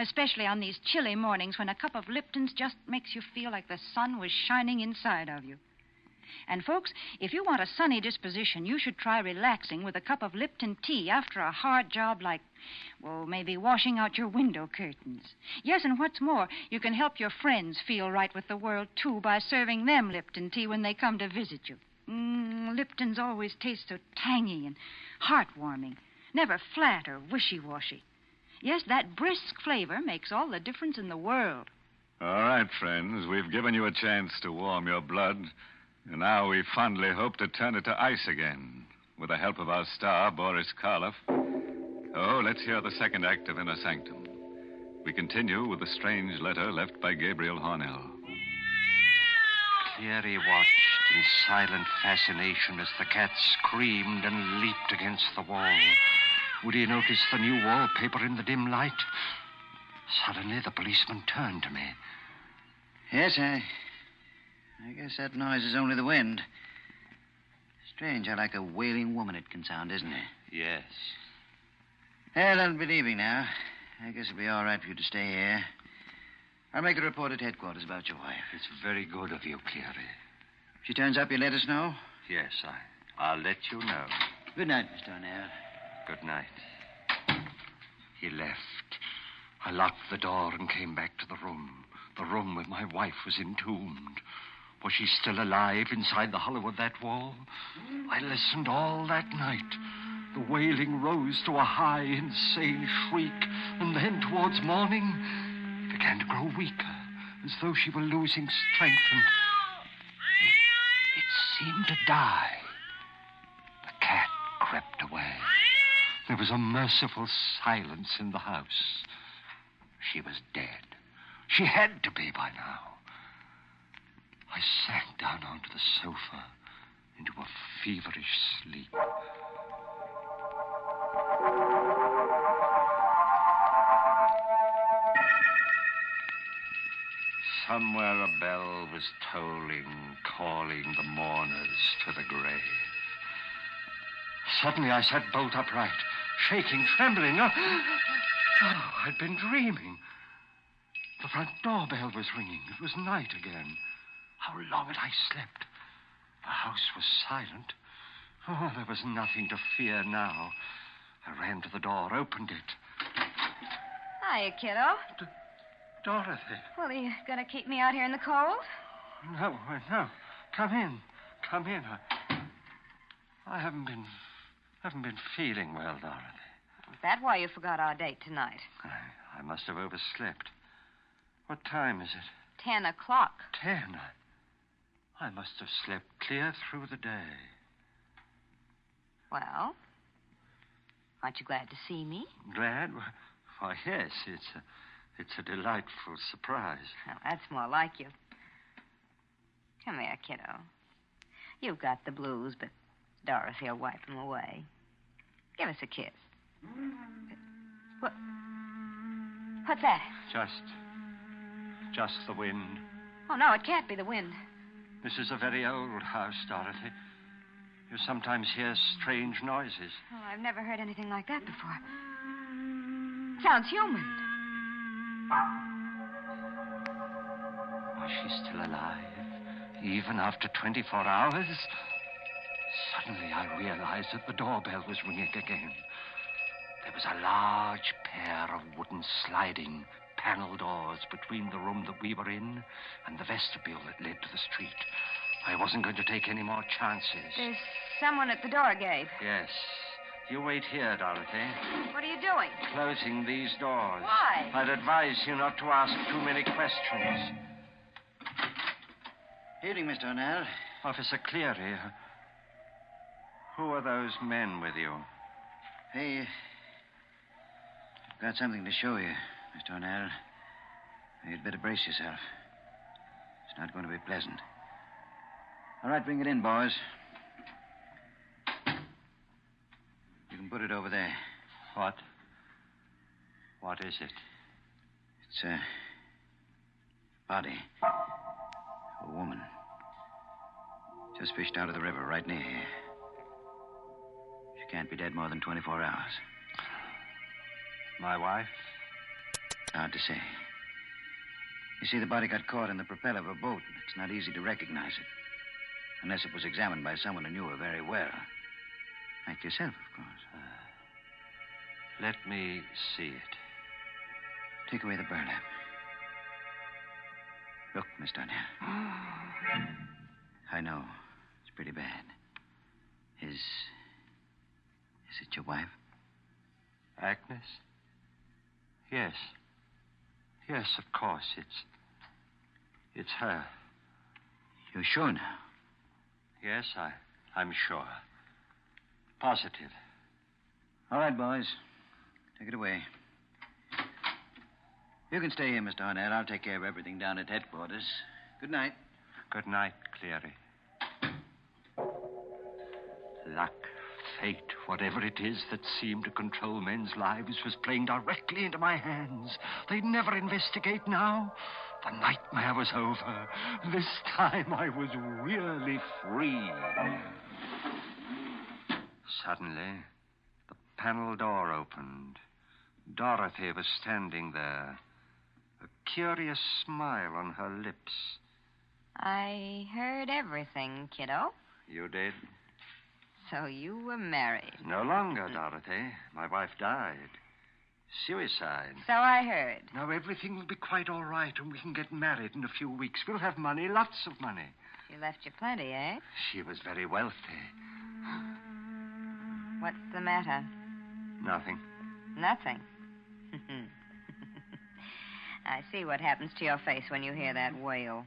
Especially on these chilly mornings when a cup of Lipton's just makes you feel like the sun was shining inside of you. And, folks, if you want a sunny disposition, you should try relaxing with a cup of Lipton tea after a hard job like, well, maybe washing out your window curtains. Yes, and what's more, you can help your friends feel right with the world, too, by serving them Lipton tea when they come to visit you. Lipton's always tastes so tangy and heartwarming, never flat or wishy-washy. Yes, that brisk flavor makes all the difference in the world. All right, friends, we've given you a chance to warm your blood, and now we fondly hope to turn it to ice again, with the help of our star, Boris Karloff. Oh, let's hear the second act of Inner Sanctum. We continue with the strange letter left by Gabriel Hornell. Cleary watched in silent fascination as the cat screamed and leaped against the wall. Would he notice the new wallpaper in the dim light? Suddenly, the policeman turned to me. Yes, I guess that noise is only the wind. Strange how like a wailing woman it can sound, isn't it? Yes. Well, I'll be leaving now. I guess it'll be all right for you to stay here. I'll make a report at headquarters about your wife. It's very good of you, Cleary. If she turns up, you'll let us know? Yes, I'll let you know. Good night, Mr. O'Neill. Good night. He left. I locked the door and came back to the room where my wife was entombed. Was she still alive inside the hollow of that wall? I listened all that night. The wailing rose to a high, insane shriek, and then, towards morning, began to grow weaker, as though she were losing strength, and it seemed to die. The cat crept away. There was a merciful silence in the house. She was dead. She had to be by now. I sank down onto the sofa into a feverish sleep. Somewhere a bell was tolling, calling the mourners to the grave. Suddenly I sat bolt upright, shaking, trembling. Oh, I'd been dreaming. The front doorbell was ringing. It was night again. How long had I slept? The house was silent. Oh, there was nothing to fear now. I ran to the door, opened it. Hiya, kiddo. Dorothy. Well, are you going to keep me out here in the cold? No. Come in. I haven't been feeling well, Dorothy. Is that why you forgot our date tonight? I must have overslept. What time is it? 10 o'clock. 10? I must have slept clear through the day. Well, aren't you glad to see me? Glad? Why, yes. It's a delightful surprise. Well, that's more like you. Come here, kiddo. You've got the blues, but Dorothy will wipe them away. Give us a kiss. What's that? Just the wind. Oh, no, it can't be the wind. This is a very old house, Dorothy. You sometimes hear strange noises. Oh, I've never heard anything like that before. Sounds human. Was she still alive, even after 24 hours? Suddenly I realized that the doorbell was ringing again. There was a large pair of wooden sliding panel doors between the room that we were in and the vestibule that led to the street. I wasn't going to take any more chances. There's someone at the door, Gabe. Yes. You wait here, Dorothy. What are you doing? Closing these doors. Why? I'd advise you not to ask too many questions. Evening, Mr. O'Neill. Officer Cleary, who are those men with you? Hey, I've got something to show you, Mr. O'Neill. You'd better brace yourself. It's not going to be pleasant. All right, bring it in, boys. You can put it over there. What? What is it? It's a body. A woman. Just fished out of the river right near here. She can't be dead more than 24 hours. My wife? Hard to say. You see, the body got caught in the propeller of a boat. It's not easy to recognize it. Unless it was examined by someone who knew her very well. Like yourself, of course. Let me see it. Take away the burlap. Look, Miss Darnell. I know. It's pretty bad. Is it your wife? Agnes? Yes. Yes, of course. It's her. You're sure now? Yes, I'm sure. Positive. All right, boys. Take it away. You can stay here, Mr. Arnett. I'll take care of everything down at headquarters. Good night. Good night, Cleary. Luck, fate, whatever it is that seemed to control men's lives was playing directly into my hands. They'd never investigate now. The nightmare was over. This time I was really free. Suddenly, the panel door opened. Dorothy was standing there, a curious smile on her lips. I heard everything, kiddo. You did? So you were married. No longer, Dorothy. My wife died. Suicide. So I heard. Now everything will be quite all right, and we can get married in a few weeks. We'll have money, lots of money. She left you plenty, eh? She was very wealthy. What's the matter? Nothing. Nothing. I see what happens to your face when you hear that wail.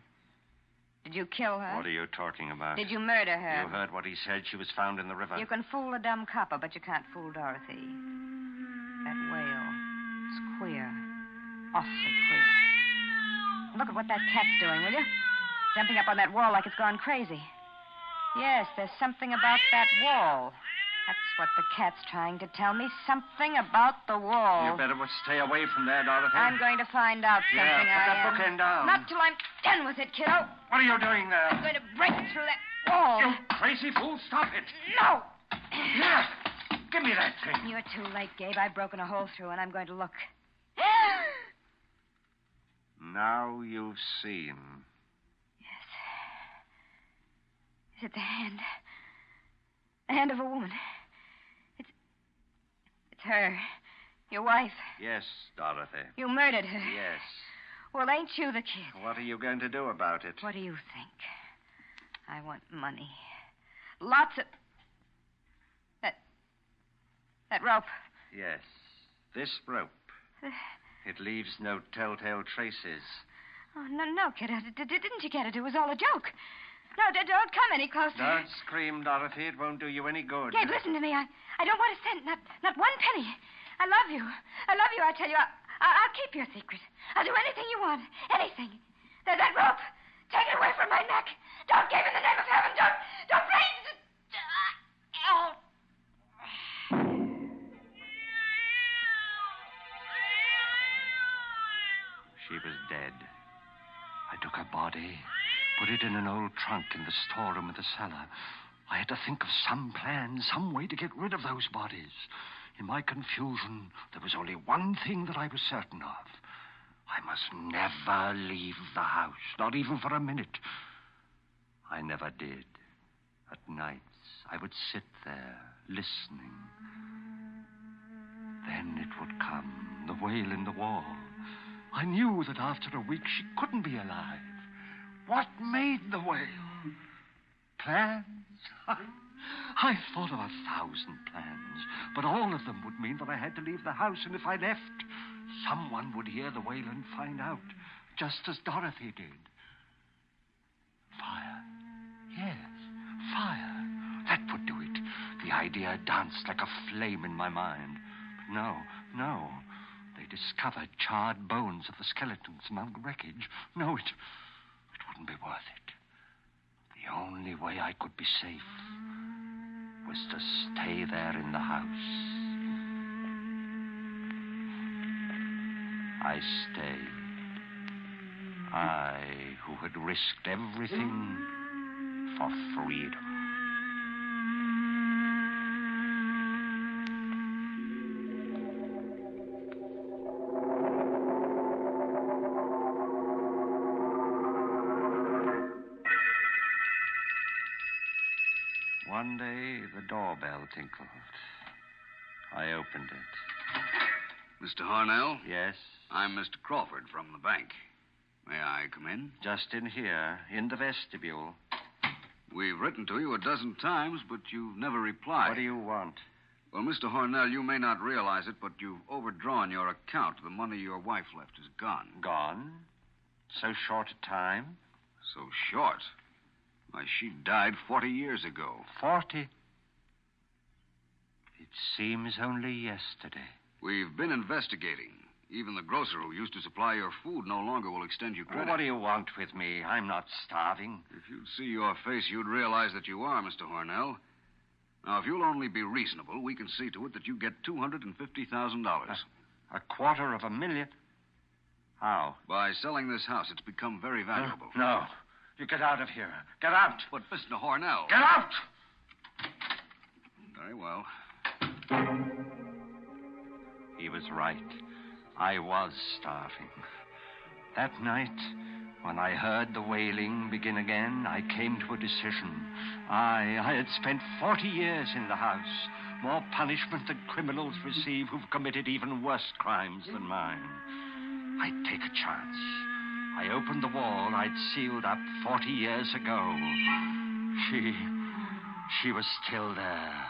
Did you kill her? What are you talking about? Did you murder her? You heard what he said. She was found in the river. You can fool a dumb copper, but you can't fool Dorothy. That wail. It's queer. Awfully queer. Look at what that cat's doing, will you? Jumping up on that wall like it's gone crazy. Yes, there's something about that wall. That's what the cat's trying to tell me. Something about the wall. You better stay away from there, Dorothy. I'm going to find out something. Put that bookend down. Not till I'm done with it, kiddo. What are you doing there? I'm going to break through that wall. You crazy fool, stop it. No! Here, give me that thing. You're too late, Gabe. I've broken a hole through, and I'm going to look. Now you've seen. Yes. Is it the hand? The hand of a woman. It's her. Your wife. Yes, Dorothy. You murdered her. Yes. Well, ain't you the kid? What are you going to do about it? What do you think? I want money. Lots of... That rope. Yes. This rope. It leaves no telltale traces. Oh, no, kid. Didn't you get it? It was all a joke. No, don't come any closer. Don't scream, Dorothy. It won't do you any good. Gabe, listen to me. I don't want a cent, not one penny. I love you. I tell you. I'll keep your secret. I'll do anything you want. Anything. That rope. Take it away from my neck. Don't, Gabe, in the name of heaven. Don't please. Oh. She was dead. I took her body, put it in an old trunk in the storeroom of the cellar. I had to think of some plan, some way to get rid of those bodies. In my confusion, there was only one thing that I was certain of. I must never leave the house, not even for a minute. I never did. At nights, I would sit there, listening. Then it would come, the wail in the wall. I knew that after a week she couldn't be alive. What made the wail? Plans? I thought of 1,000 plans, but all of them would mean that I had to leave the house, and if I left, someone would hear the wail and find out, just as Dorothy did. Fire. Yes, fire. That would do it. The idea danced like a flame in my mind. But no. They discovered charred bones of the skeletons among the wreckage. No, it wouldn't be worth it. The only way I could be safe was to stay there in the house. I stayed. I, who had risked everything for freedom. One day, the doorbell tinkled. I opened it. Mr. Harnell? Yes? I'm Mr. Crawford from the bank. May I come in? Just in here, in the vestibule. We've written to you a dozen times, but you've never replied. What do you want? Well, Mr. Harnell, you may not realize it, but you've overdrawn your account. The money your wife left is gone. Gone? So short a time? So short? Why, she died 40 years ago. 40? It seems only yesterday. We've been investigating. Even the grocer who used to supply your food no longer will extend you credit. Well, what do you want with me? I'm not starving. If you'd see your face, you'd realize that you are, Mr. Harnell. Now, if you'll only be reasonable, we can see to it that you get $250,000. $250,000? How? By selling this house. It's become very valuable. No. You get out of here. Get out. But, Mr. Harnell... Get out! Very well. He was right. I was starving. That night, when I heard the wailing begin again, I came to a decision. I had spent 40 years in the house. More punishment than criminals receive who've committed even worse crimes than mine. I'd take a chance. I opened the wall I'd sealed up 40 years ago. She was still there,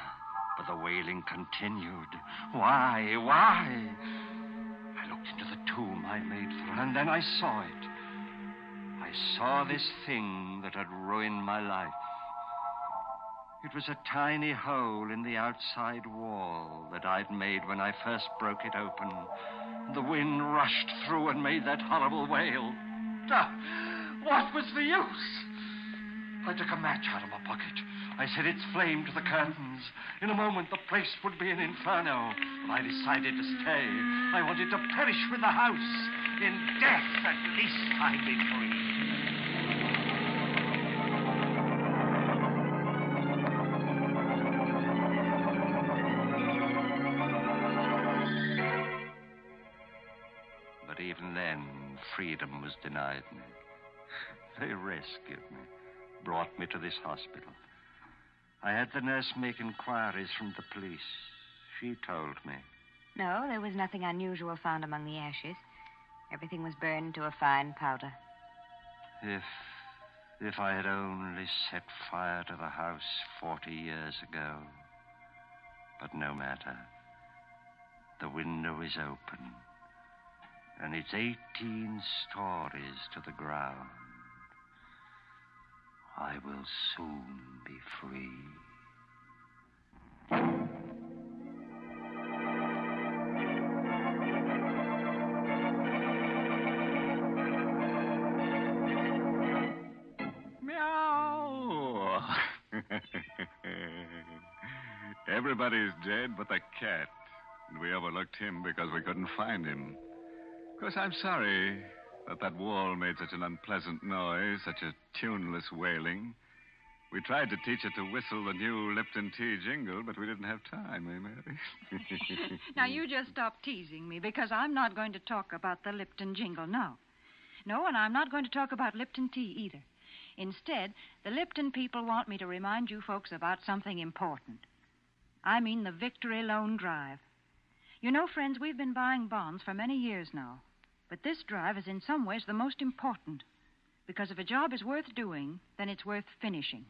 but the wailing continued. Why? I looked into the tomb I made for her, and then I saw it. I saw this thing that had ruined my life. It was a tiny hole in the outside wall that I'd made when I first broke it open. The wind rushed through and made that horrible wail. What was the use? I took a match out of my pocket. I set its flame to the curtains. In a moment, the place would be an inferno. But I decided to stay. I wanted to perish with the house. In death, at least I'd be free. But even then, freedom was denied me. They rescued me, brought me to this hospital. I had the nurse make inquiries from the police. She told me. No, there was nothing unusual found among the ashes. Everything was burned to a fine powder. If I had only set fire to the house 40 years ago. But no matter. The window is open. And it's 18 stories to the ground. I will soon be free. Meow. Everybody's dead but the cat. And we overlooked him because we couldn't find him. Of course, I'm sorry that wall made such an unpleasant noise, such a tuneless wailing. We tried to teach it to whistle the new Lipton tea jingle, but we didn't have time, eh, Mary? Now, you just stop teasing me, because I'm not going to talk about the Lipton jingle, no. No, and I'm not going to talk about Lipton tea either. Instead, the Lipton people want me to remind you folks about something important. I mean the Victory Loan Drive. You know, friends, we've been buying bonds for many years now. But this drive is in some ways the most important. Because if a job is worth doing, then it's worth finishing.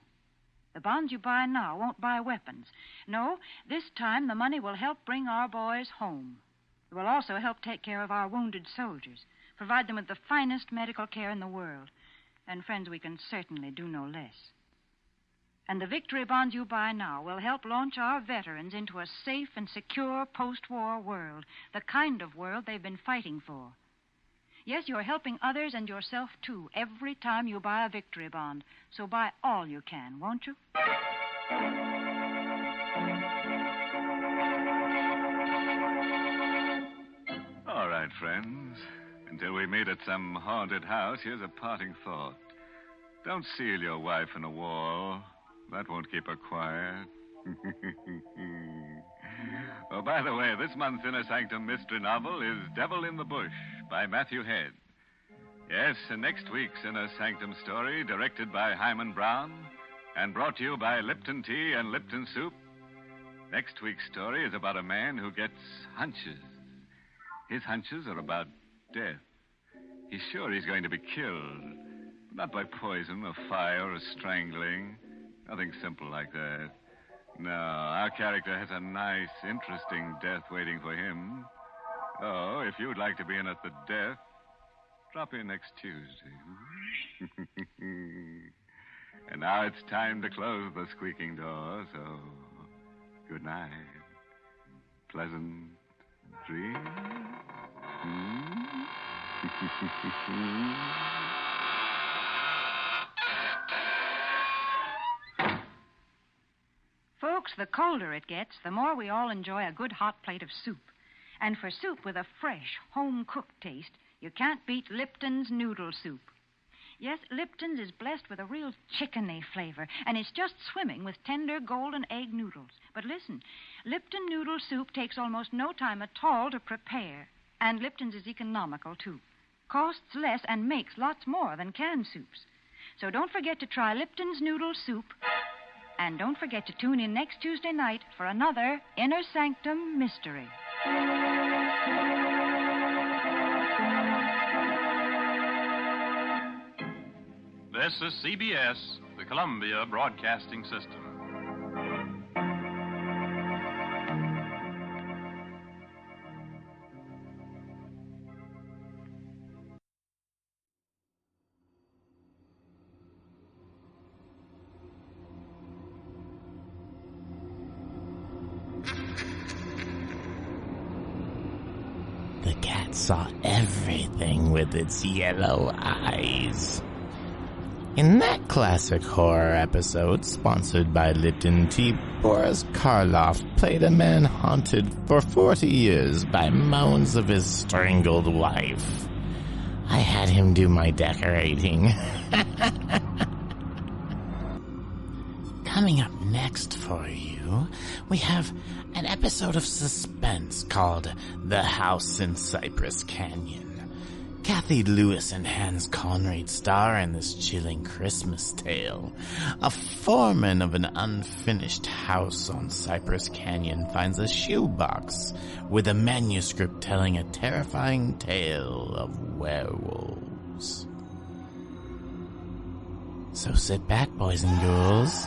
The bonds you buy now won't buy weapons. No, this time the money will help bring our boys home. It will also help take care of our wounded soldiers, provide them with the finest medical care in the world. And, friends, we can certainly do no less. And the victory bonds you buy now will help launch our veterans into a safe and secure post-war world, the kind of world they've been fighting for. Yes, you're helping others and yourself, too, every time you buy a victory bond. So buy all you can, won't you? All right, friends. Until we meet at some haunted house, here's a parting thought. Don't seal your wife in a wall. That won't keep her quiet. Oh, by the way, this month's Inner Sanctum mystery novel is Devil in the Bush by Matthew Head. Yes, and next week's Inner Sanctum story, directed by Hyman Brown, And brought to you by Lipton Tea and Lipton Soup. Next week's story is about a man who gets hunches. His hunches are about death. He's sure he's going to be killed. Not by poison or fire or strangling. Nothing simple like that. No, our character has a nice, interesting death waiting for him. Oh, if you'd like to be in at the death, drop in next Tuesday. And now it's time to close the squeaking door, so good night. Pleasant dreams. Folks, the colder it gets, the more we all enjoy a good hot plate of soup. And for soup with a fresh, home-cooked taste, you can't beat Lipton's noodle soup. Yes, Lipton's is blessed with a real chickeny flavor, and it's just swimming with tender golden egg noodles. But listen, Lipton noodle soup takes almost no time at all to prepare, and Lipton's is economical, too. Costs less and makes lots more than canned soups. So don't forget to try Lipton's noodle soup, and don't forget to tune in next Tuesday night for another Inner Sanctum Mystery. This is CBS, the Columbia Broadcasting System. The cat saw everything with its yellow eyes. In that classic horror episode, sponsored by Lipton Tea, Boris Karloff played a man haunted for 40 years by moans of his strangled wife. I had him do my decorating. Coming up next for you, we have an episode of suspense called The House in Cypress Canyon. Kathy Lewis and Hans Conried star in this chilling Christmas tale. A foreman of an unfinished house on Cypress Canyon finds a shoebox with a manuscript telling a terrifying tale of werewolves. So sit back, boys and girls,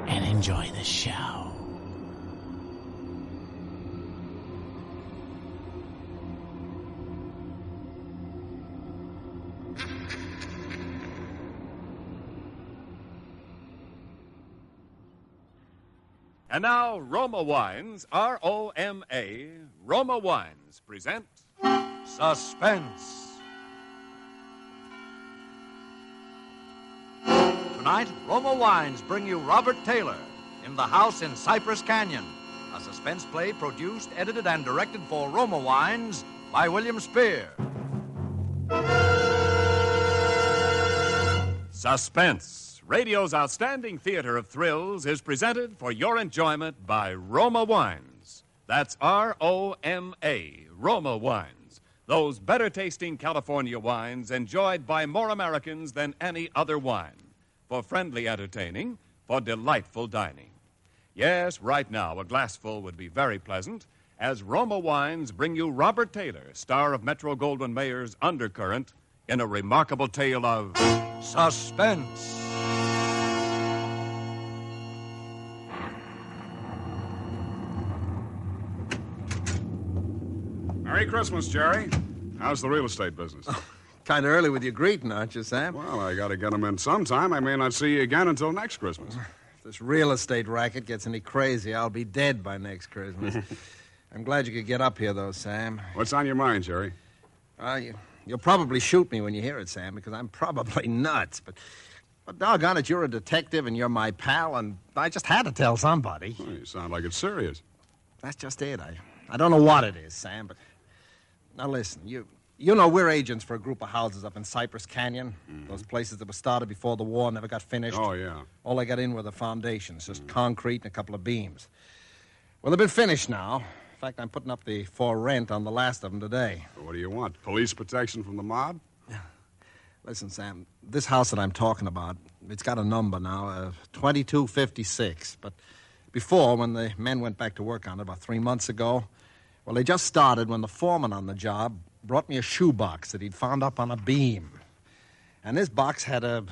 and enjoy the show. And now, Roma Wines, R-O-M-A, Roma Wines present Suspense. Tonight, Roma Wines bring you Robert Taylor in The House in Cypress Canyon, a suspense play produced, edited, and directed for Roma Wines by William Spear. Suspense, radio's outstanding theater of thrills, is presented for your enjoyment by Roma Wines. That's R-O-M-A, Roma Wines. Those better-tasting California wines enjoyed by more Americans than any other wine. For friendly entertaining, for delightful dining. Yes, right now, a glassful would be very pleasant, as Roma Wines bring you Robert Taylor, star of Metro-Goldwyn-Mayer's Undercurrent, in a remarkable tale of suspense. Merry Christmas, Jerry. How's the real estate business? Kind of early with your greeting, aren't you, Sam? Well, I got to get them in sometime. I may not see you again until next Christmas. If this real estate racket gets any crazy, I'll be dead by next Christmas. I'm glad you could get up here, though, Sam. What's on your mind, Jerry? You'll probably shoot me when you hear it, Sam, because I'm probably nuts. But doggone it, you're a detective and you're my pal, and I just had to tell somebody. Well, you sound like it's serious. That's just it. I don't know what it is, Sam, but... Now, listen, you know we're agents for a group of houses up in Cypress Canyon. Mm-hmm. Those places that were started before the war, never got finished. Oh, yeah. All I got in were the foundations, just concrete and a couple of beams. Well, they've been finished now. In fact, I'm putting up the for rent on the last of them today. Well, what do you want? Police protection from the mob? Listen, Sam, this house that I'm talking about, it's got a number now, 2256. But before, when the men went back to work on it about 3 months ago, well, they just started when the foreman on the job brought me a shoebox that he'd found up on a beam. And this box had a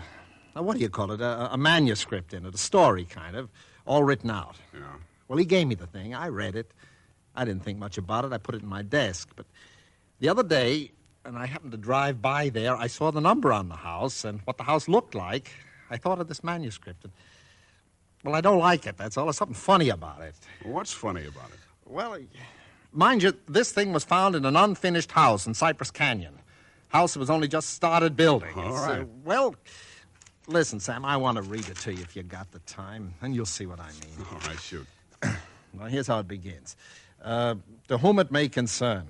manuscript in it, a story kind of, all written out. Yeah. Well, he gave me the thing. I read it. I didn't think much about it. I put it in my desk. But the other day, and I happened to drive by there, I saw the number on the house and what the house looked like. I thought of this manuscript. And, well, I don't like it, that's all. There's something funny about it. What's funny about it? Well, mind you, this thing was found in an unfinished house in Cypress Canyon. House that was only just started building. All right. Well, listen, Sam, I want to read it to you if you got the time, and you'll see what I mean. All right, shoot. Well, here's how it begins. To whom it may concern,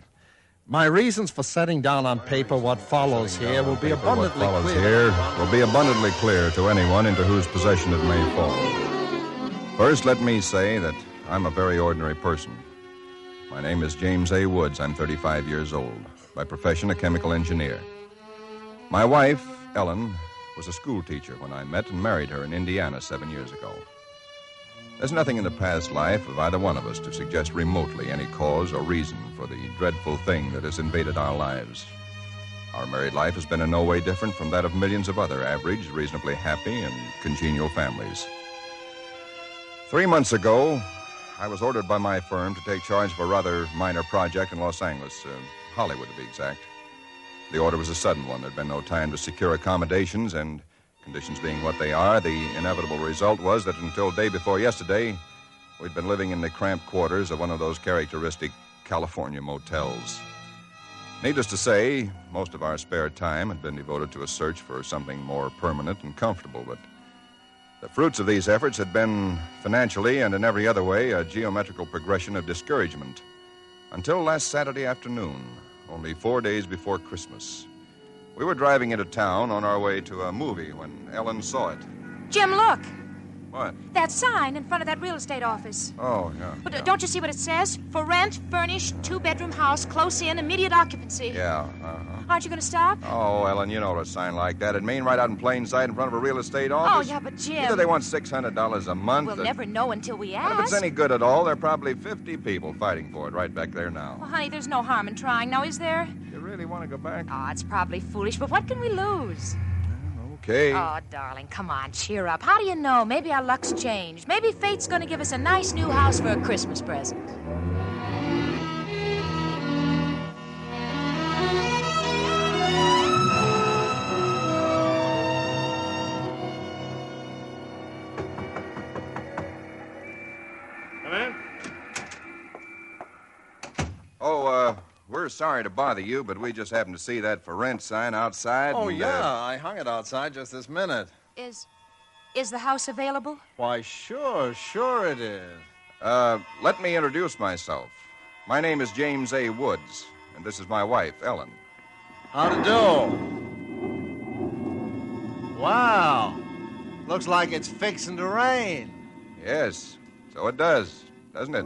my reasons for setting down on paper what follows here will be abundantly clear to anyone into whose possession it may fall. First, let me say that I'm a very ordinary person. My name is James A. Woods. I'm 35 years old. By profession, a chemical engineer. My wife, Ellen, was a school teacher when I met and married her in Indiana 7 years ago. There's nothing in the past life of either one of us to suggest remotely any cause or reason for the dreadful thing that has invaded our lives. Our married life has been in no way different from that of millions of other average, reasonably happy, and congenial families. 3 months ago, I was ordered by my firm to take charge of a rather minor project in Los Angeles, Hollywood to be exact. The order was a sudden one. There'd been no time to secure accommodations, and conditions being what they are, the inevitable result was that until day before yesterday, we'd been living in the cramped quarters of one of those characteristic California motels. Needless to say, most of our spare time had been devoted to a search for something more permanent and comfortable, but the fruits of these efforts had been, financially and in every other way, a geometrical progression of discouragement. Until last Saturday afternoon, only 4 days before Christmas. We were driving into town on our way to a movie when Ellen saw it. Jim, look. What? That sign in front of that real estate office. Oh, yeah. But don't you see what it says? For rent, furnished, 2-bedroom house, close in, immediate occupancy. Yeah, Aren't you going to stop? Oh, Ellen, you know what a sign like that. It'd mean right out in plain sight in front of a real estate office. Oh, yeah, but Jim... Either they want $600 a month... We'll never know until we ask. And if it's any good at all, there are probably 50 people fighting for it right back there now. Well, honey, there's no harm in trying now, is there? You really want to go back? Oh, it's probably foolish, but what can we lose? Okay. Oh, darling, come on, cheer up. How do you know? Maybe our luck's changed. Maybe fate's going to give us a nice new house for a Christmas present. We're sorry to bother you, but we just happened to see that for rent sign outside. Oh, yeah, I hung it outside just this minute. Is the house available? Why, sure it is. Let me introduce myself. My name is James A. Woods, and this is my wife, Ellen. How to do? Wow. Looks like it's fixing to rain. Yes, so it does, doesn't it?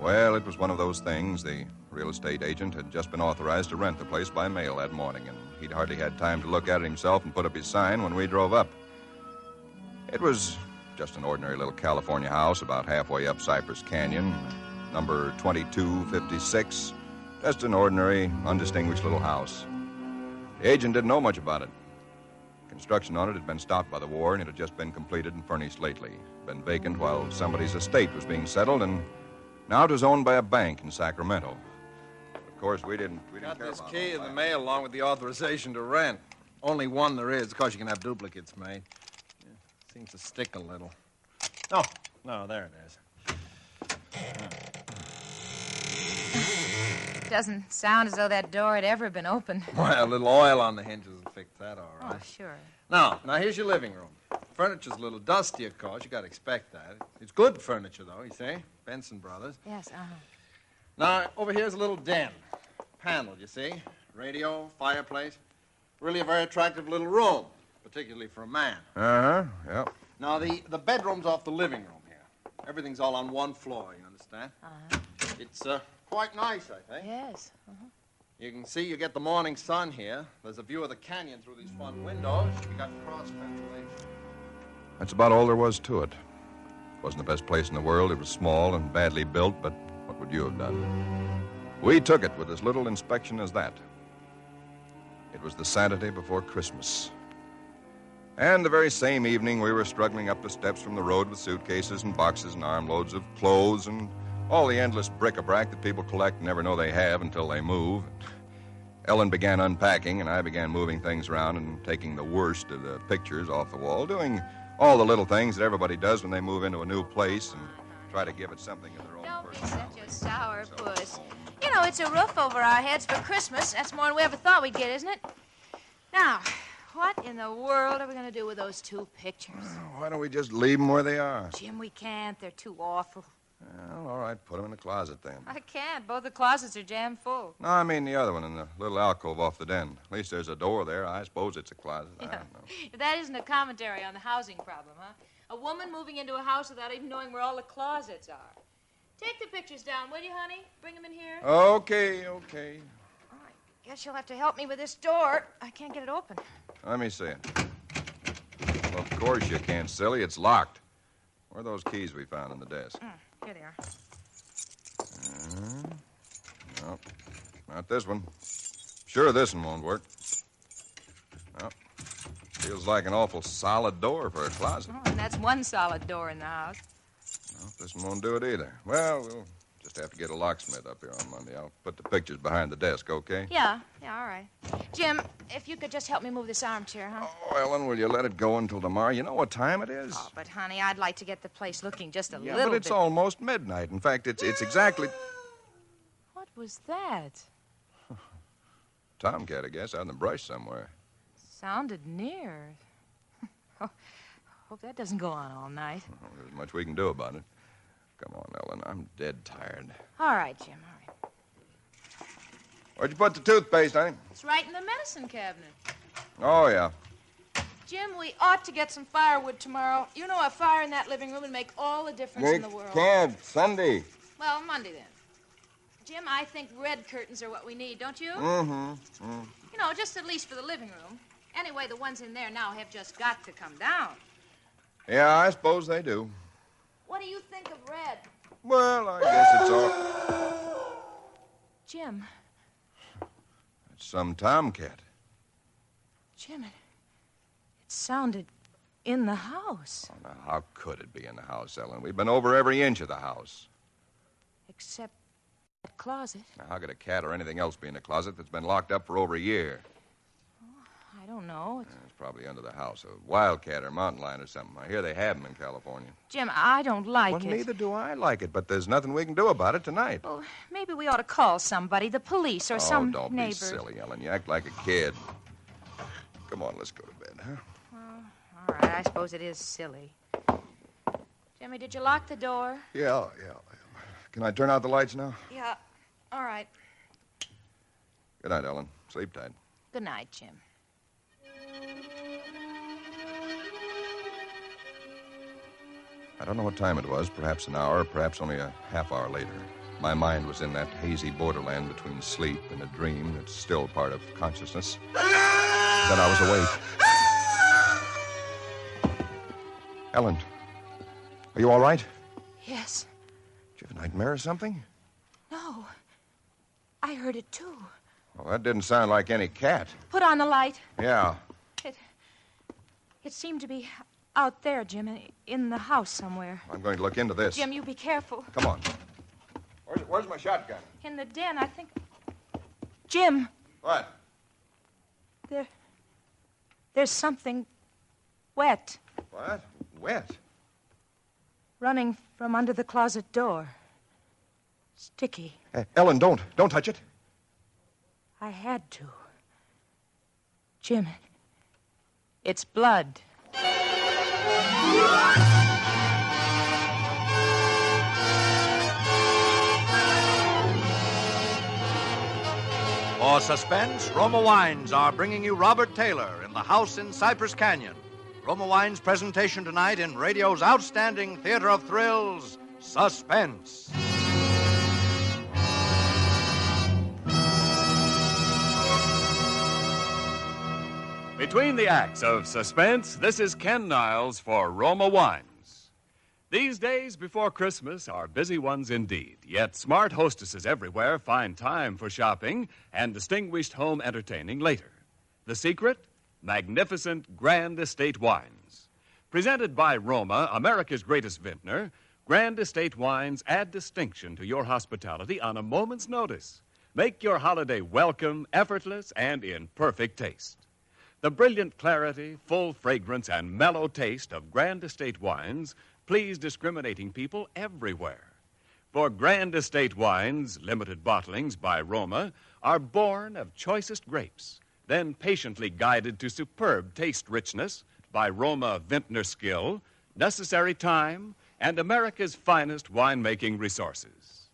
Well, it was one of those things. The real estate agent had just been authorized to rent the place by mail that morning, and he'd hardly had time to look at it himself and put up his sign when we drove up. It was just an ordinary little California house about halfway up Cypress Canyon, number 2256. Just an ordinary, undistinguished little house. The agent didn't know much about it. Construction on it had been stopped by the war, and it had just been completed and furnished lately. Been vacant while somebody's estate was being settled, and now it was owned by a bank in Sacramento. Of course, we didn't Got care this about key all in the that. mail along with the authorization to rent. Only one there is. Of course, you can have duplicates made. Yeah, seems to stick a little. No, there it is. Doesn't sound as though that door had ever been opened. Well, a little oil on the hinges will fix that all right. Oh, sure. Now here's your living room. Furniture's a little dusty, of course. You got to expect that. It's good furniture, though, you see. Benson Brothers. Yes, Now, over here's a little den. Paneled, you see. Radio, fireplace. Really a very attractive little room, particularly for a man. Uh-huh, yep. Now, the bedroom's off the living room here. Everything's all on one floor, you understand? Uh-huh. It's quite nice, I think. Yes. Uh-huh. You can see you get the morning sun here. There's a view of the canyon through these front windows. You got cross ventilation. That's about all there was to it. It wasn't the best place in the world. It was small and badly built, but what would you have done? We took it with as little inspection as that. It was the Saturday before Christmas. And the very same evening, we were struggling up the steps from the road with suitcases and boxes and armloads of clothes and all the endless bric-a-brac that people collect and never know they have until they move. Ellen began unpacking, and I began moving things around and taking the worst of the pictures off the wall, doing all the little things that everybody does when they move into a new place and try to give it something of their own Don't be personality. such a sourpuss. You know, it's a roof over our heads for Christmas. That's more than we ever thought we'd get, isn't it? Now, what in the world are we going to do with those two pictures? Why don't we just leave them where they are? Jim, we can't. They're too awful. Well, all right, put them in the closet then. I can't. Both the closets are jammed full. No, I mean the other one in the little alcove off the den. At least there's a door there. I suppose it's a closet. I don't know. If that isn't a commentary on the housing problem, huh? A woman moving into a house without even knowing where all the closets are. Take the pictures down, will you, honey? Bring them in here. Okay. Guess you'll have to help me with this door. I can't get it open. Let me see it. Well, of course you can't, silly. It's locked. Where are those keys we found on the desk? Here they are. No, not this one. Sure, this one won't work. No. Feels like an awful solid door for a closet. Oh, and that's one solid door in the house. No, this one won't do it either. Well, we'll just have to get a locksmith up here on Monday. I'll put the pictures behind the desk, okay? Yeah, all right. Jim, if you could just help me move this armchair, huh? Oh, Ellen, will you let it go until tomorrow? You know what time it is? Oh, but, honey, I'd like to get the place looking just a Yeah, little but it's bit. almost midnight. In fact, it's exactly... What was that? Tomcat, I guess, out in the brush somewhere. Sounded near. Hope that doesn't go on all night. Well, there's much we can do about it. Come on, Ellen, I'm dead tired. All right, Jim, all right. Where'd you put the toothpaste, honey? It's right in the medicine cabinet. Oh, yeah. Jim, we ought to get some firewood tomorrow. You know, a fire in that living room would make all the difference in the world. Can't. Sunday. Well, Monday then. Jim, I think red curtains are what we need, don't you? Mm-hmm. You know, just at least for the living room. Anyway, the ones in there now have just got to come down. Yeah, I suppose they do. What do you think of red? Well, I guess it's all... Jim. It's some tomcat. Jim, it sounded in the house. Oh, now, how could it be in the house, Ellen? We've been over every inch of the house. Except that closet. Now, how could a cat or anything else be in a closet that's been locked up for over a year? I don't know. It's probably under the house. A wildcat or mountain lion or something. I hear they have them in California. Jim, I don't like Well, it. neither do I like it, but there's nothing we can do about it tonight. Well, maybe we ought to call somebody, the police or some don't neighbors. be silly, Ellen. You act like a kid. Come on, let's go to bed, huh? Well, all right, I suppose it is silly. Jimmy, did you lock the door? Yeah. Can I turn out the lights now? Yeah. All right. Good night, Ellen. Sleep tight. Good night, Jim. I don't know what time it was, perhaps an hour, perhaps only a half hour later. My mind was in that hazy borderland between sleep and a dream that's still part of consciousness. Then I was awake. Ellen, are you all right? Yes. Did you have a nightmare or something? No. I heard it, too. Well, that didn't sound like any cat. Put on the light. Yeah. It seemed to be out there, Jim, in the house somewhere. I'm going to look into this. Jim, you be careful. Come on. Where's my shotgun? In the den, I think. Jim. What? There's something wet. What? Wet? Running from under the closet door. Sticky. Hey, Ellen, don't touch it. I had to. Jim, it's blood. For suspense, Roma Wines are bringing you Robert Taylor in The House in Cypress Canyon, Roma Wine's presentation tonight in radio's outstanding theater of thrills, Suspense. Between the acts of Suspense, this is Ken Niles for Roma Wines. These days before Christmas are busy ones indeed, yet smart hostesses everywhere find time for shopping and distinguished home entertaining later. The secret? Magnificent Grand Estate wines. Presented by Roma, America's greatest vintner, Grand Estate wines add distinction to your hospitality on a moment's notice. Make your holiday welcome, effortless, and in perfect taste. The brilliant clarity, full fragrance, and mellow taste of Grand Estate wines please discriminating people everywhere. For Grand Estate wines, limited bottlings by Roma, are born of choicest grapes, then patiently guided to superb taste richness by Roma vintner skill, necessary time, and America's finest winemaking resources.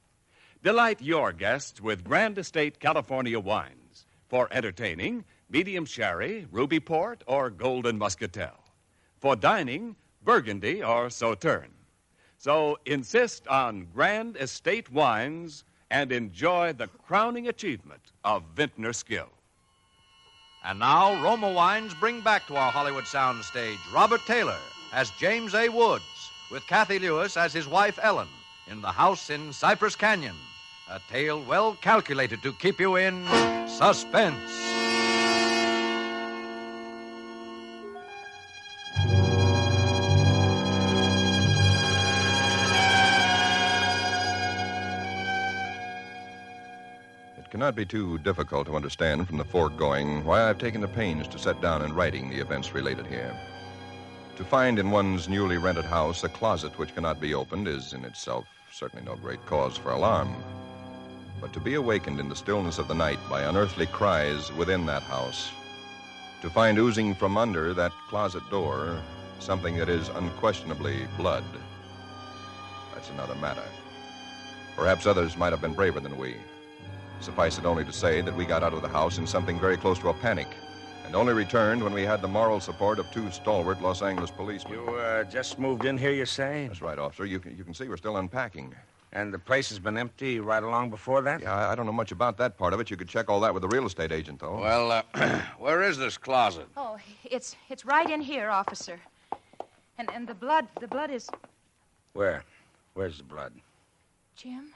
Delight your guests with Grand Estate California wines. For entertaining, medium sherry, ruby port, or golden muscatel. For dining, Burgundy or Sauterne. So insist on Grand Estate wines and enjoy the crowning achievement of vintner skill. And now, Roma Wines bring back to our Hollywood soundstage Robert Taylor as James A. Woods, with Kathy Lewis as his wife Ellen, in The House in Cypress Canyon. A tale well calculated to keep you in suspense. It cannot be too difficult to understand from the foregoing why I've taken the pains to set down in writing the events related here. To find in one's newly rented house a closet which cannot be opened is in itself certainly no great cause for alarm. But to be awakened in the stillness of the night by unearthly cries within that house, to find oozing from under that closet door something that is unquestionably blood, that's another matter. Perhaps others might have been braver than we. Suffice it only to say that we got out of the house in something very close to a panic, and only returned when we had the moral support of two stalwart Los Angeles policemen. You just moved in here, you say? That's right, officer. You can see we're still unpacking. And the place has been empty right along before that? Yeah, I don't know much about that part of it. You could check all that with the real estate agent, though. Well, where is this closet? Oh, it's right in here, officer. And the blood is... Where? Where's the blood? Jim?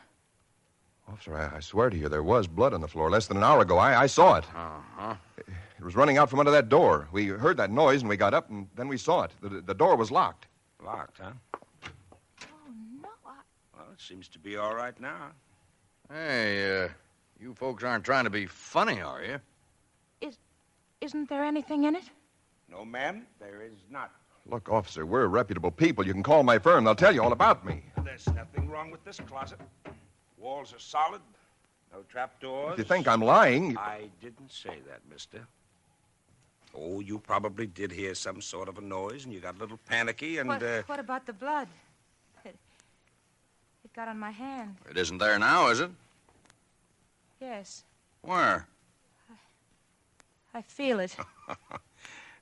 Officer, I swear to you, there was blood on the floor less than an hour ago. I saw it. Uh-huh. It was running out from under that door. We heard that noise, and we got up, and then we saw it. The door was locked. Locked, huh? Oh, no, Well, it seems to be all right now. Hey, you folks aren't trying to be funny, are you? Isn't there anything in it? No, ma'am, there is not. Look, officer, we're reputable people. You can call my firm. They'll tell you all about me. There's nothing wrong with this closet. Walls are solid. No trapdoors. If you think I'm lying... I didn't say that, mister. Oh, you probably did hear some sort of a noise, and you got a little panicky, and... What about the blood? It got on my hand. It isn't there now, is it? Yes. Where? I feel it.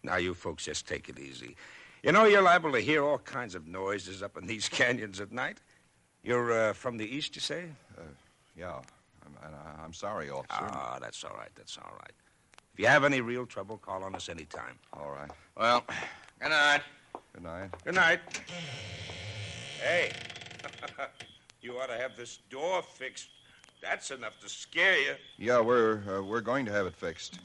Now, you folks just take it easy. You know, you're liable to hear all kinds of noises up in these canyons at night. You're from the east, you say? Yeah. I'm sorry, officer. Ah, that's all right. That's all right. If you have any real trouble, call on us anytime. All right. Well, good night. Good night. Good night. Hey, you ought to have this door fixed. That's enough to scare you. Yeah, we're going to have it fixed.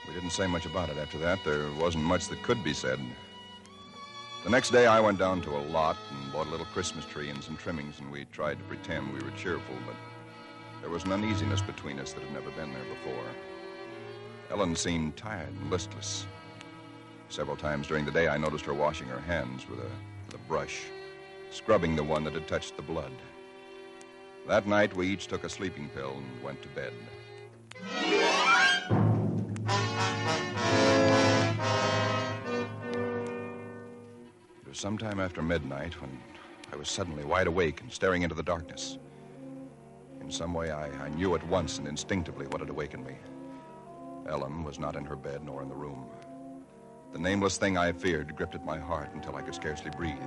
We didn't say much about it after that. There wasn't much that could be said. The next day, I went down to a lot and bought a little Christmas tree and some trimmings, and we tried to pretend we were cheerful, but there was an uneasiness between us that had never been there before. Ellen seemed tired and listless. Several times during the day, I noticed her washing her hands with a brush, scrubbing the one that had touched the blood. That night, we each took a sleeping pill and went to bed. It was sometime after midnight when I was suddenly wide awake and staring into the darkness. In some way, I knew at once and instinctively what had awakened me. Ellen was not in her bed nor in the room. The nameless thing I feared gripped at my heart until I could scarcely breathe.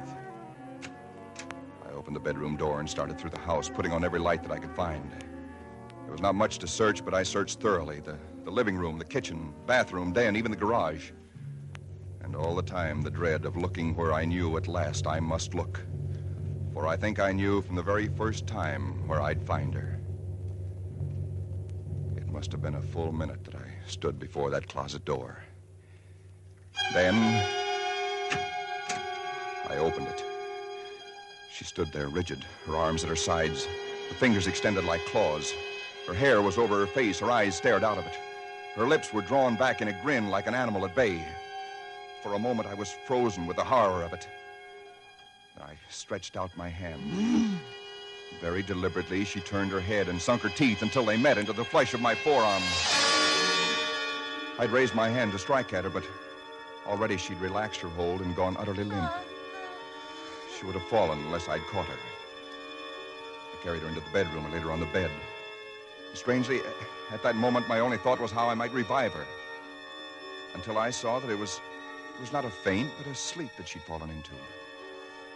I opened the bedroom door and started through the house, putting on every light that I could find. There was not much to search, but I searched thoroughly. The living room, the kitchen, bathroom, den, even the garage. And all the time, the dread of looking where I knew at last I must look. For I think I knew from the very first time where I'd find her. It must have been a full minute that I stood before that closet door. Then I opened it. She stood there rigid, her arms at her sides, the fingers extended like claws. Her hair was over her face, her eyes stared out of it. Her lips were drawn back in a grin like an animal at bay. For a moment, I was frozen with the horror of it. I stretched out my hand. Very deliberately, she turned her head and sunk her teeth until they met into the flesh of my forearm. I'd raised my hand to strike at her, but already she'd relaxed her hold and gone utterly limp. She would have fallen unless I'd caught her. I carried her into the bedroom and laid her on the bed. Strangely, at that moment, my only thought was how I might revive her. Until I saw that it was not a faint, but a sleep that she'd fallen into.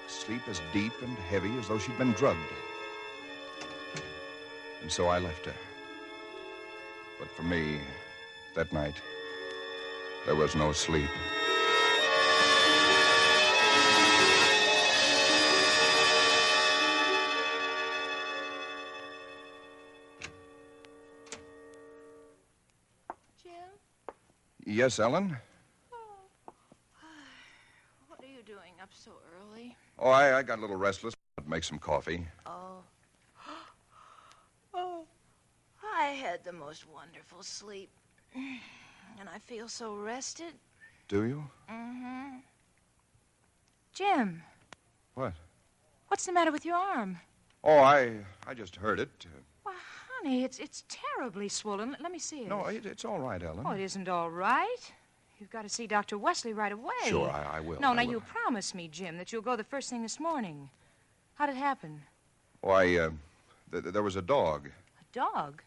Sleep as deep and heavy as though she'd been drugged. And so I left her. But for me, that night, there was no sleep. Jim? Yes, Ellen? What are you doing up so early? Oh, I got a little restless. I'd make some coffee. Oh. Oh. I had the most wonderful sleep. And I feel so rested. Do you? Mm-hmm. Jim. What? What's the matter with your arm? Oh, I just heard it. Why, honey, it's terribly swollen. Let me see it. No, it's all right, Ellen. Oh, it isn't all right. You've got to see Dr. Wesley right away. Sure, I will. No, I now will. you promised me, Jim, that you'll go the first thing this morning. How'd it happen? Why, there was a dog. A dog?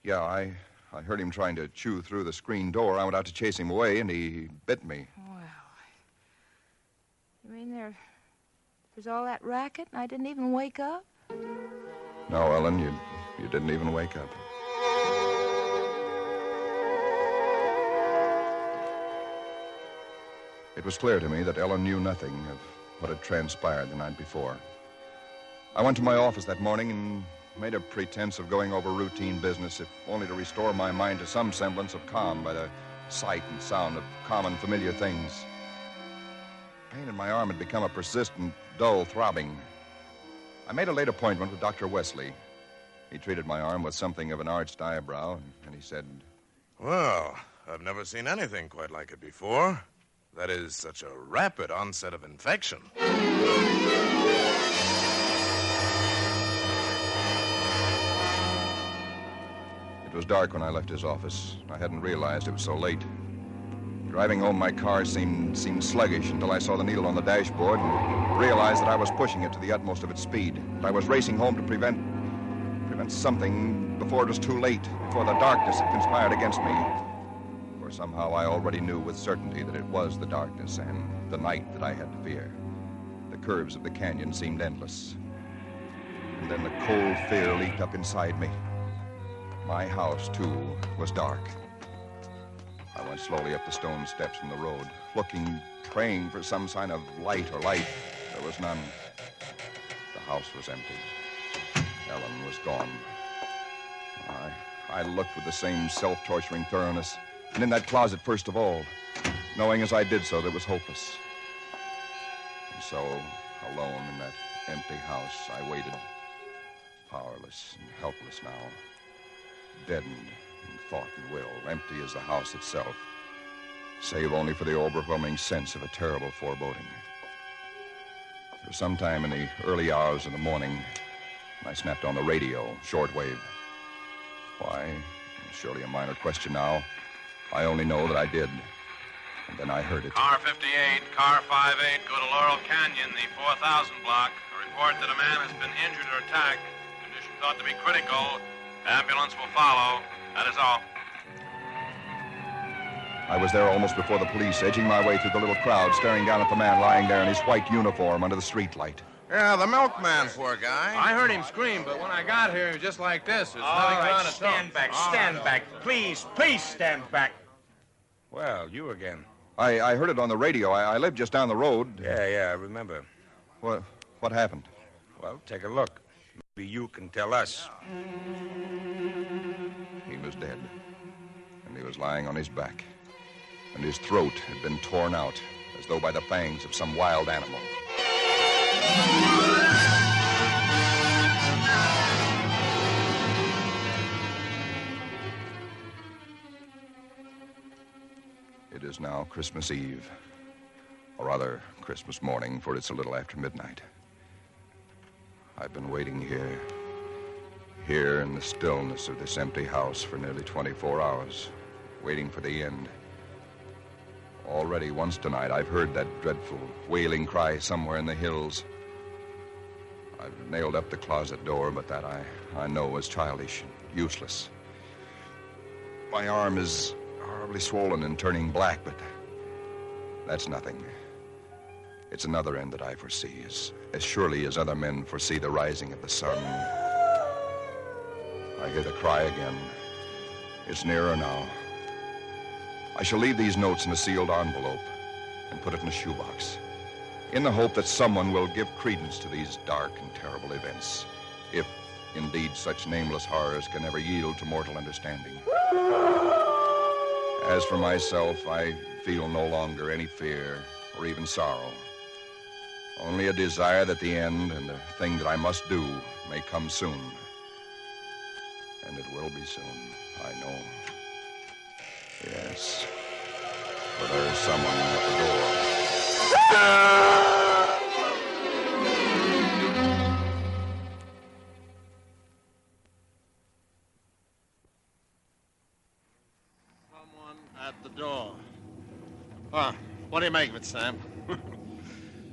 Yeah, I heard him trying to chew through the screen door. I went out to chase him away, and he bit me. Well, you mean there's all that racket and I didn't even wake up? No, Ellen, you didn't even wake up. It was clear to me that Ellen knew nothing of what had transpired the night before. I went to my office that morning and made a pretense of going over routine business, if only to restore my mind to some semblance of calm by the sight and sound of common, familiar things. Pain in my arm had become a persistent, dull throbbing. I made a late appointment with Dr. Wesley. He treated my arm with something of an arched eyebrow, and he said, "Well, I've never seen anything quite like it before. That is such a rapid onset of infection." It was dark when I left his office. I hadn't realized it was so late. Driving home, my car seemed sluggish until I saw the needle on the dashboard and realized that I was pushing it to the utmost of its speed. I was racing home to prevent something before it was too late, before the darkness had conspired against me. For somehow I already knew with certainty that it was the darkness and the night that I had to fear. The curves of the canyon seemed endless. And then the cold fear leaped up inside me. My house, too, was dark. I went slowly up the stone steps from the road, looking, praying for some sign of light or life. There was none. The house was empty. Ellen was gone. I looked with the same self-torturing thoroughness, and in that closet first of all, knowing as I did so that it was hopeless. And so, alone in that empty house, I waited, powerless and helpless now, deadened in thought and will, empty as the house itself, save only for the overwhelming sense of a terrible foreboding. It was sometime in the early hours of the morning, I snapped on the radio, shortwave. Why? Surely a minor question now. I only know that I did. And then I heard it. Car 58, car 58, go to Laurel Canyon, the 4000 block. A report that a man has been injured or attacked. Condition Thought to be critical. Ambulance will follow. That is all. I was there almost before the police, edging my way through the little crowd, staring down at the man lying there in his white uniform under the streetlight. Yeah, the milkman, poor guy. I heard him scream, but when I got here, he was just like this. There's nothing around to stand back, stand back. Please, please stand back. Well, you again. I heard it on the radio. I live just down the road. Yeah, I remember. What happened? Well, take a look. Maybe you can tell us. He was dead, and he was lying on his back, and his throat had been torn out as though by the fangs of some wild animal. It is now Christmas Eve, or rather Christmas morning, for it's a little after midnight. I've been waiting here in the stillness of this empty house for nearly 24 hours, waiting for the end. Already once tonight, I've heard that dreadful wailing cry somewhere in the hills. I've nailed up the closet door, but that I know is childish and useless. My arm is horribly swollen and turning black, but that's nothing. It's another end that I foresee, as surely as other men foresee the rising of the sun. I hear the cry again. It's nearer now. I shall leave these notes in a sealed envelope and put it in a shoebox, in the hope that someone will give credence to these dark and terrible events, if indeed such nameless horrors can ever yield to mortal understanding. As for myself, I feel no longer any fear or even sorrow, only a desire that the end and the thing that I must do may come soon. And it will be soon, I know. Yes, for there is someone at the door. Someone at the door. Oh, what do you make of it, Sam?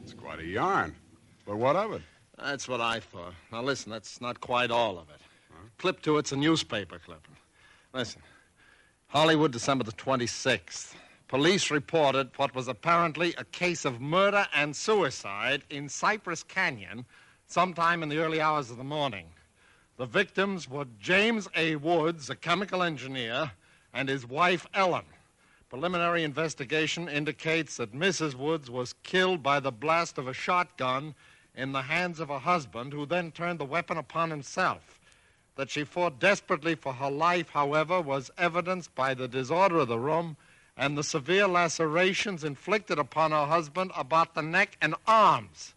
It's quite a yarn. But what of it? That's what I thought. Now, listen, that's not quite all of it. Clip to it's a newspaper clipping. Listen. Hollywood, December the 26th. Police reported what was apparently a case of murder and suicide in Cypress Canyon sometime in the early hours of the morning. The victims were James A. Woods, a chemical engineer, and his wife, Ellen. Preliminary investigation indicates that Mrs. Woods was killed by the blast of a shotgun in the hands of a husband who then turned the weapon upon himself. That she fought desperately for her life, however, was evidenced by the disorder of the room and the severe lacerations inflicted upon her husband about the neck and arms.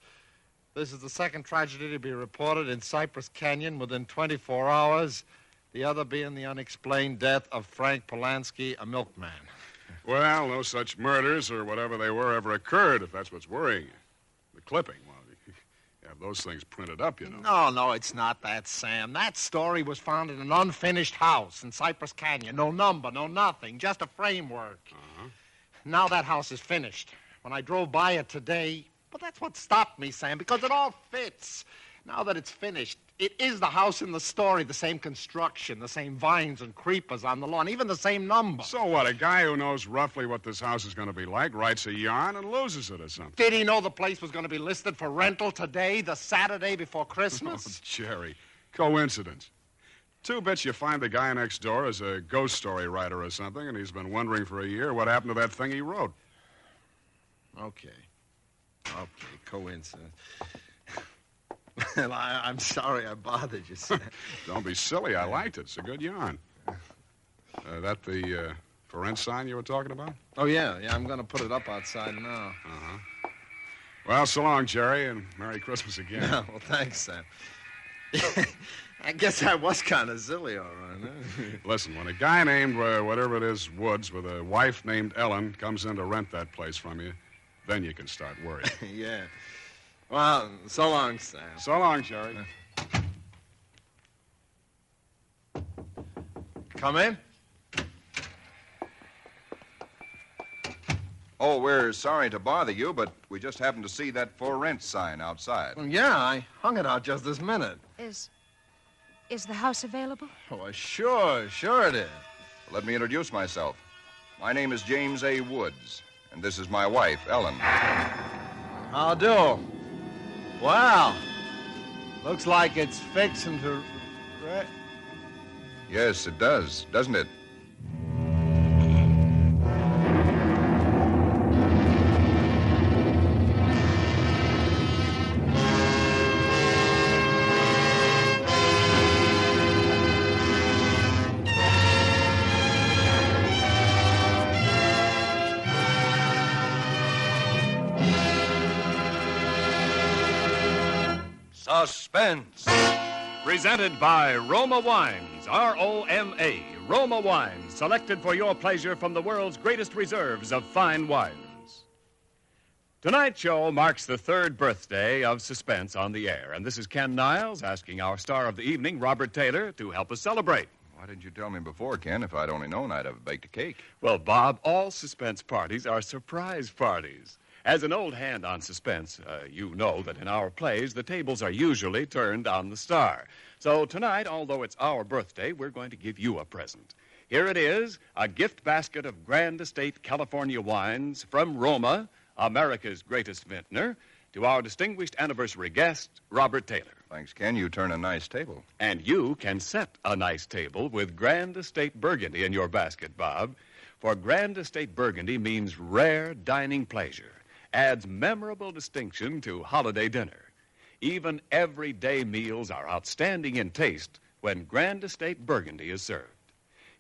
This is the second tragedy to be reported in Cypress Canyon within 24 hours, the other being the unexplained death of Frank Polanski, a milkman. Well, no such murders or whatever they were ever occurred, if that's what's worrying you. The clipping, well, you have those things printed up, you know. No, it's not that, Sam. That story was found in an unfinished house in Cypress Canyon. No number, no nothing, just a framework. Uh-huh. Now that house is finished. When I drove by it today, well, that's what stopped me, Sam, because it all fits. Now that it's finished, it is the house in the story, the same construction, the same vines and creepers on the lawn, even the same number. So what, a guy who knows roughly what this house is going to be like writes a yarn and loses it or something? Did he know the place was going to be listed for rental today, the Saturday before Christmas? Oh, Jerry, coincidence. 2 bits you find the guy next door is a ghost story writer or something, and he's been wondering for a year what happened to that thing he wrote. Okay, coincidence. Well, I'm sorry I bothered you, Sam. Don't be silly. I liked it. It's a good yarn. That the for rent sign you were talking about? Oh, yeah. I'm going to put it up outside now. Uh-huh. Well, so long, Jerry, and Merry Christmas again. Yeah, well, thanks, Sam. I guess I was kind of silly, all right. Huh? Listen, when a guy named, whatever it is, Woods, with a wife named Ellen, comes in to rent that place from you, then you can start worrying. Yeah. Well, so long, Sam. So long, Jerry. Come in. Oh, we're sorry to bother you, but we just happened to see that for rent sign outside. Yeah, I hung it out just this minute. Is Is the house available? Oh, sure it is. Let me introduce myself. My name is James A. Woods, and this is my wife, Ellen. How do? Wow. Looks like it's fixing to... Yes, it does, doesn't it? Suspense. Presented by Roma Wines, R-O-M-A, Roma Wines, selected for your pleasure from the world's greatest reserves of fine wines. Tonight's show marks the third birthday of Suspense on the air, and this is Ken Niles asking our star of the evening, Robert Taylor, to help us celebrate. Why didn't you tell me before, Ken? If I'd only known, I'd have baked a cake. Well, Bob, all Suspense parties are surprise parties. As an old hand on suspense, you know that in our plays, the tables are usually turned on the star. So tonight, although it's our birthday, we're going to give you a present. Here it is, a gift basket of Grand Estate California wines from Roma, America's greatest vintner, to our distinguished anniversary guest, Robert Taylor. Thanks, Ken. You turn a nice table. And you can set a nice table with Grand Estate Burgundy in your basket, Bob. For Grand Estate Burgundy means rare dining pleasure. Adds memorable distinction to holiday dinner. Even everyday meals are outstanding in taste when Grand Estate Burgundy is served.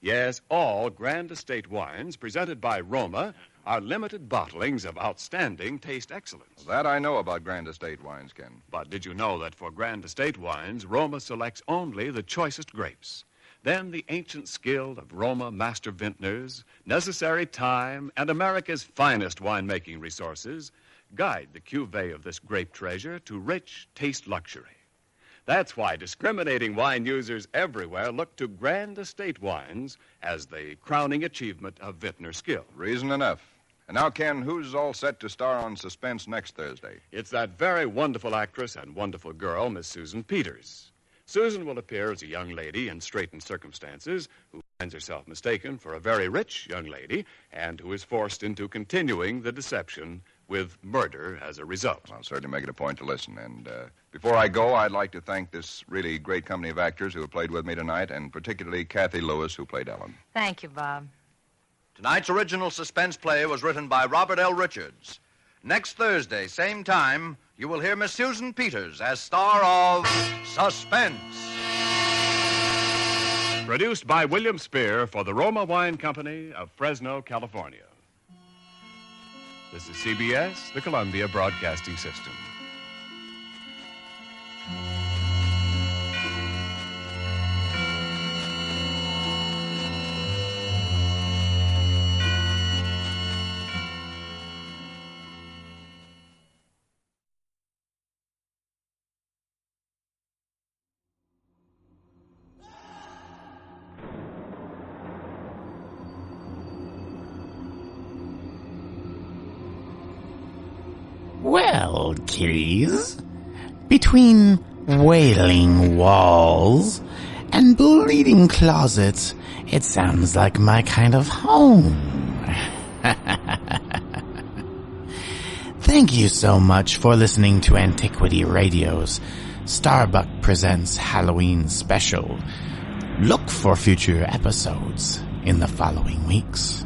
Yes, all Grand Estate wines presented by Roma are limited bottlings of outstanding taste excellence. That I know about Grand Estate wines, Ken. But did you know that for Grand Estate wines, Roma selects only the choicest grapes? Then the ancient skill of Roma master vintners, necessary time, and America's finest winemaking resources guide the cuvée of this grape treasure to rich taste luxury. That's why discriminating wine users everywhere look to Grand Estate wines as the crowning achievement of vintner skill. Reason enough. And now, Ken, who's all set to star on Suspense next Thursday? It's that very wonderful actress and wonderful girl, Miss Susan Peters. Susan will appear as a young lady in straitened circumstances who finds herself mistaken for a very rich young lady and who is forced into continuing the deception with murder as a result. I'll certainly make it a point to listen. And before I go, I'd like to thank this really great company of actors who have played with me tonight, and particularly Kathy Lewis, who played Ellen. Thank you, Bob. Tonight's original suspense play was written by Robert L. Richards. Next Thursday, same time, you will hear Miss Susan Peters as star of Suspense. Produced by William Spear for the Roma Wine Company of Fresno, California. This is CBS, the Columbia Broadcasting System. Well, kiddies, between wailing walls and bleeding closets, it sounds like my kind of home. Thank you so much for listening to Antiquity Radio's Starbuck Presents Halloween Special. Look for future episodes in the following weeks.